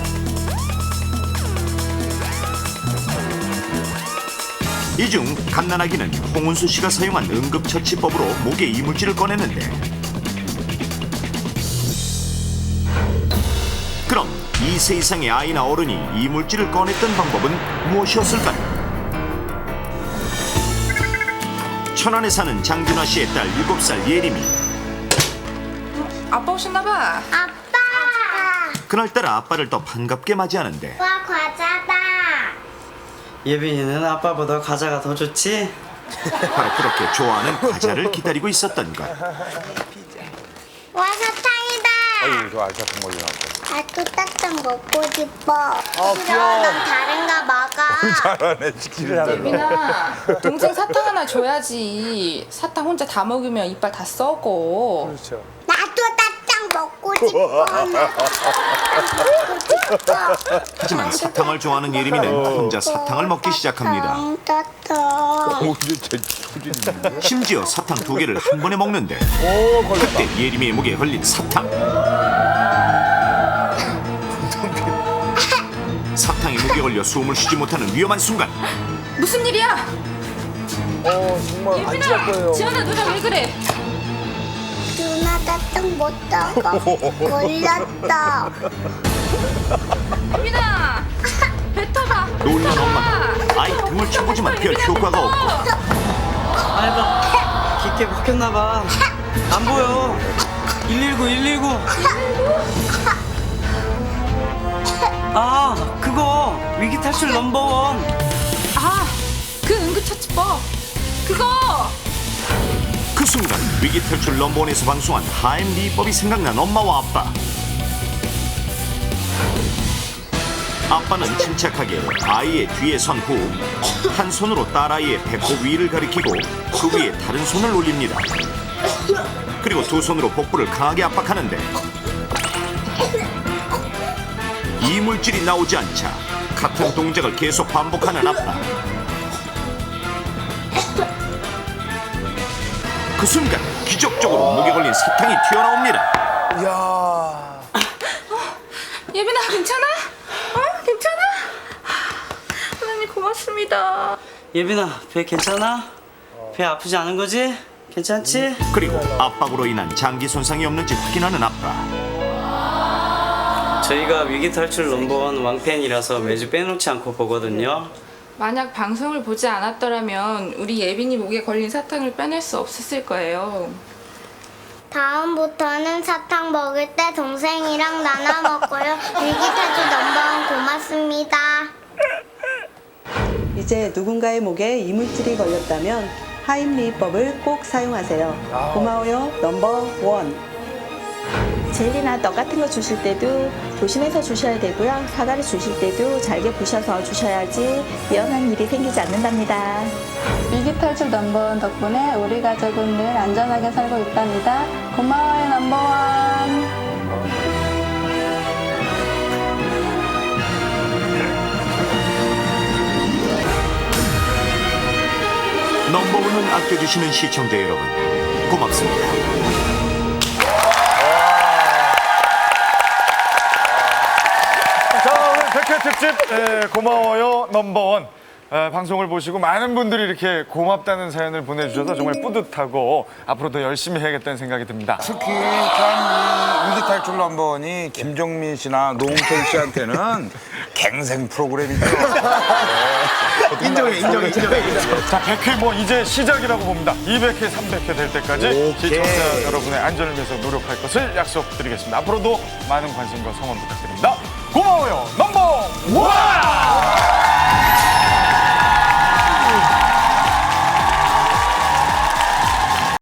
이 중 갓난아기는 홍은수 씨가 사용한 응급처치법으로 목에 이물질을 꺼냈는데 그럼 2세 이상의 아이나 어른이 이물질을 꺼냈던 방법은 무엇이었을까요? 천안에 사는 장준하 씨의 딸 7살 예림이. 아빠 오셨나봐. 그날따라 아빠를 더 반갑게 맞이하는데 와, 과자다. 예빈이는 아빠보다 과자가 더 좋지? 바로 그렇게 좋아하는 과자를 기다리고 있었던 것. 와, 사탕이다. 아유, 저 알사탕 걸려 나왔고. 나도 딱딱 먹고 싶어. 싫어, 귀여워. 난 다른 거 먹어. 잘하네, 지키를 예빈아, 동생 사탕 하나 줘야지. 사탕 혼자 다 먹으면 이빨 다 썩어. 그렇죠. 나도 딱딱 먹고 싶어. 하지만 사탕을 좋아하는 예림이는 혼자 사탕을 먹기 시작합니다. 따뜻. 오, 이제 심지어 사탕 2개를 한 번에 먹는데 그때 예림이의 목에 걸린 사탕. 사탕이 목에 걸려 숨을 쉬지 못하는 위험한 순간. 무슨 일이야? 정말 안 지할 거예요. 지연아 누나 왜 그래? 누나 따뜻 못 따가 걸렸다. 예빈아 뱉어봐. 놀란 엄마가 아이 등을 쳐보지만 별 효과가 없고 아이고 깊게 박혔나봐. 안 보여. 119. 아 그거 위기 탈출 넘버원. 그 응급처치법 그거. 그 순간 위기 탈출 넘버원에서 방송한 하임리법이 생각난 엄마와 아빠. 아빠는 침착하게 아이의 뒤에 선 후 한 손으로 딸아이의 배꼽 위를 가리키고 그 위에 다른 손을 올립니다. 그리고 두 손으로 복부를 강하게 압박하는데 이물질이 나오지 않자 같은 동작을 계속 반복하는 아빠. 그 순간 기적적으로 목에 걸린 사탕이 튀어나옵니다. 예빈아 괜찮아? 괜찮아? 하나님 고맙습니다. 예빈아 배 괜찮아? 배 아프지 않은 거지? 괜찮지? 그리고 압박으로 인한 장기 손상이 없는지 확인하는 아빠. 저희가 위기 탈출 넘버원 왕팬이라서 매주 빼놓지 않고 보거든요. 만약 방송을 보지 않았더라면 우리 예빈이 목에 걸린 사탕을 빼낼 수 없었을 거예요. 다음부터는 사탕 먹을 때 동생이랑 나눠 먹고요. 위기탈출 넘버원 고맙습니다. 이제 누군가의 목에 이물질이 걸렸다면 하임리법을 꼭 사용하세요. 고마워요 넘버원. 젤리나 떡 같은 거 주실 때도 조심해서 주셔야 되고요. 사과를 주실 때도 잘게 부셔서 주셔야지 위험한 일이 생기지 않는답니다. 위기탈출 넘버원 덕분에 우리 가족은 늘 안전하게 살고 있답니다. 고마워요 넘버원. 넘버원을 아껴주시는 시청자 여러분 고맙습니다. 자, 오늘 100회 특집 고마워요 넘버원. 방송을 보시고 많은 분들이 이렇게 고맙다는 사연을 보내주셔서 정말 뿌듯하고 앞으로 더 열심히 해야겠다는 생각이 듭니다. 특히 참 위기 탈출 넘버원이 김종민 씨나 노홍철 씨한테는 갱생 프로그램이죠. 인정해. 자, 100회 뭐 이제 시작이라고 봅니다. 200회, 300회 될 때까지 시청자 여러분의 안전을 위해서 노력할 것을 약속드리겠습니다. 앞으로도 많은 관심과 성원 부탁드립니다. 고마워요 넘버원.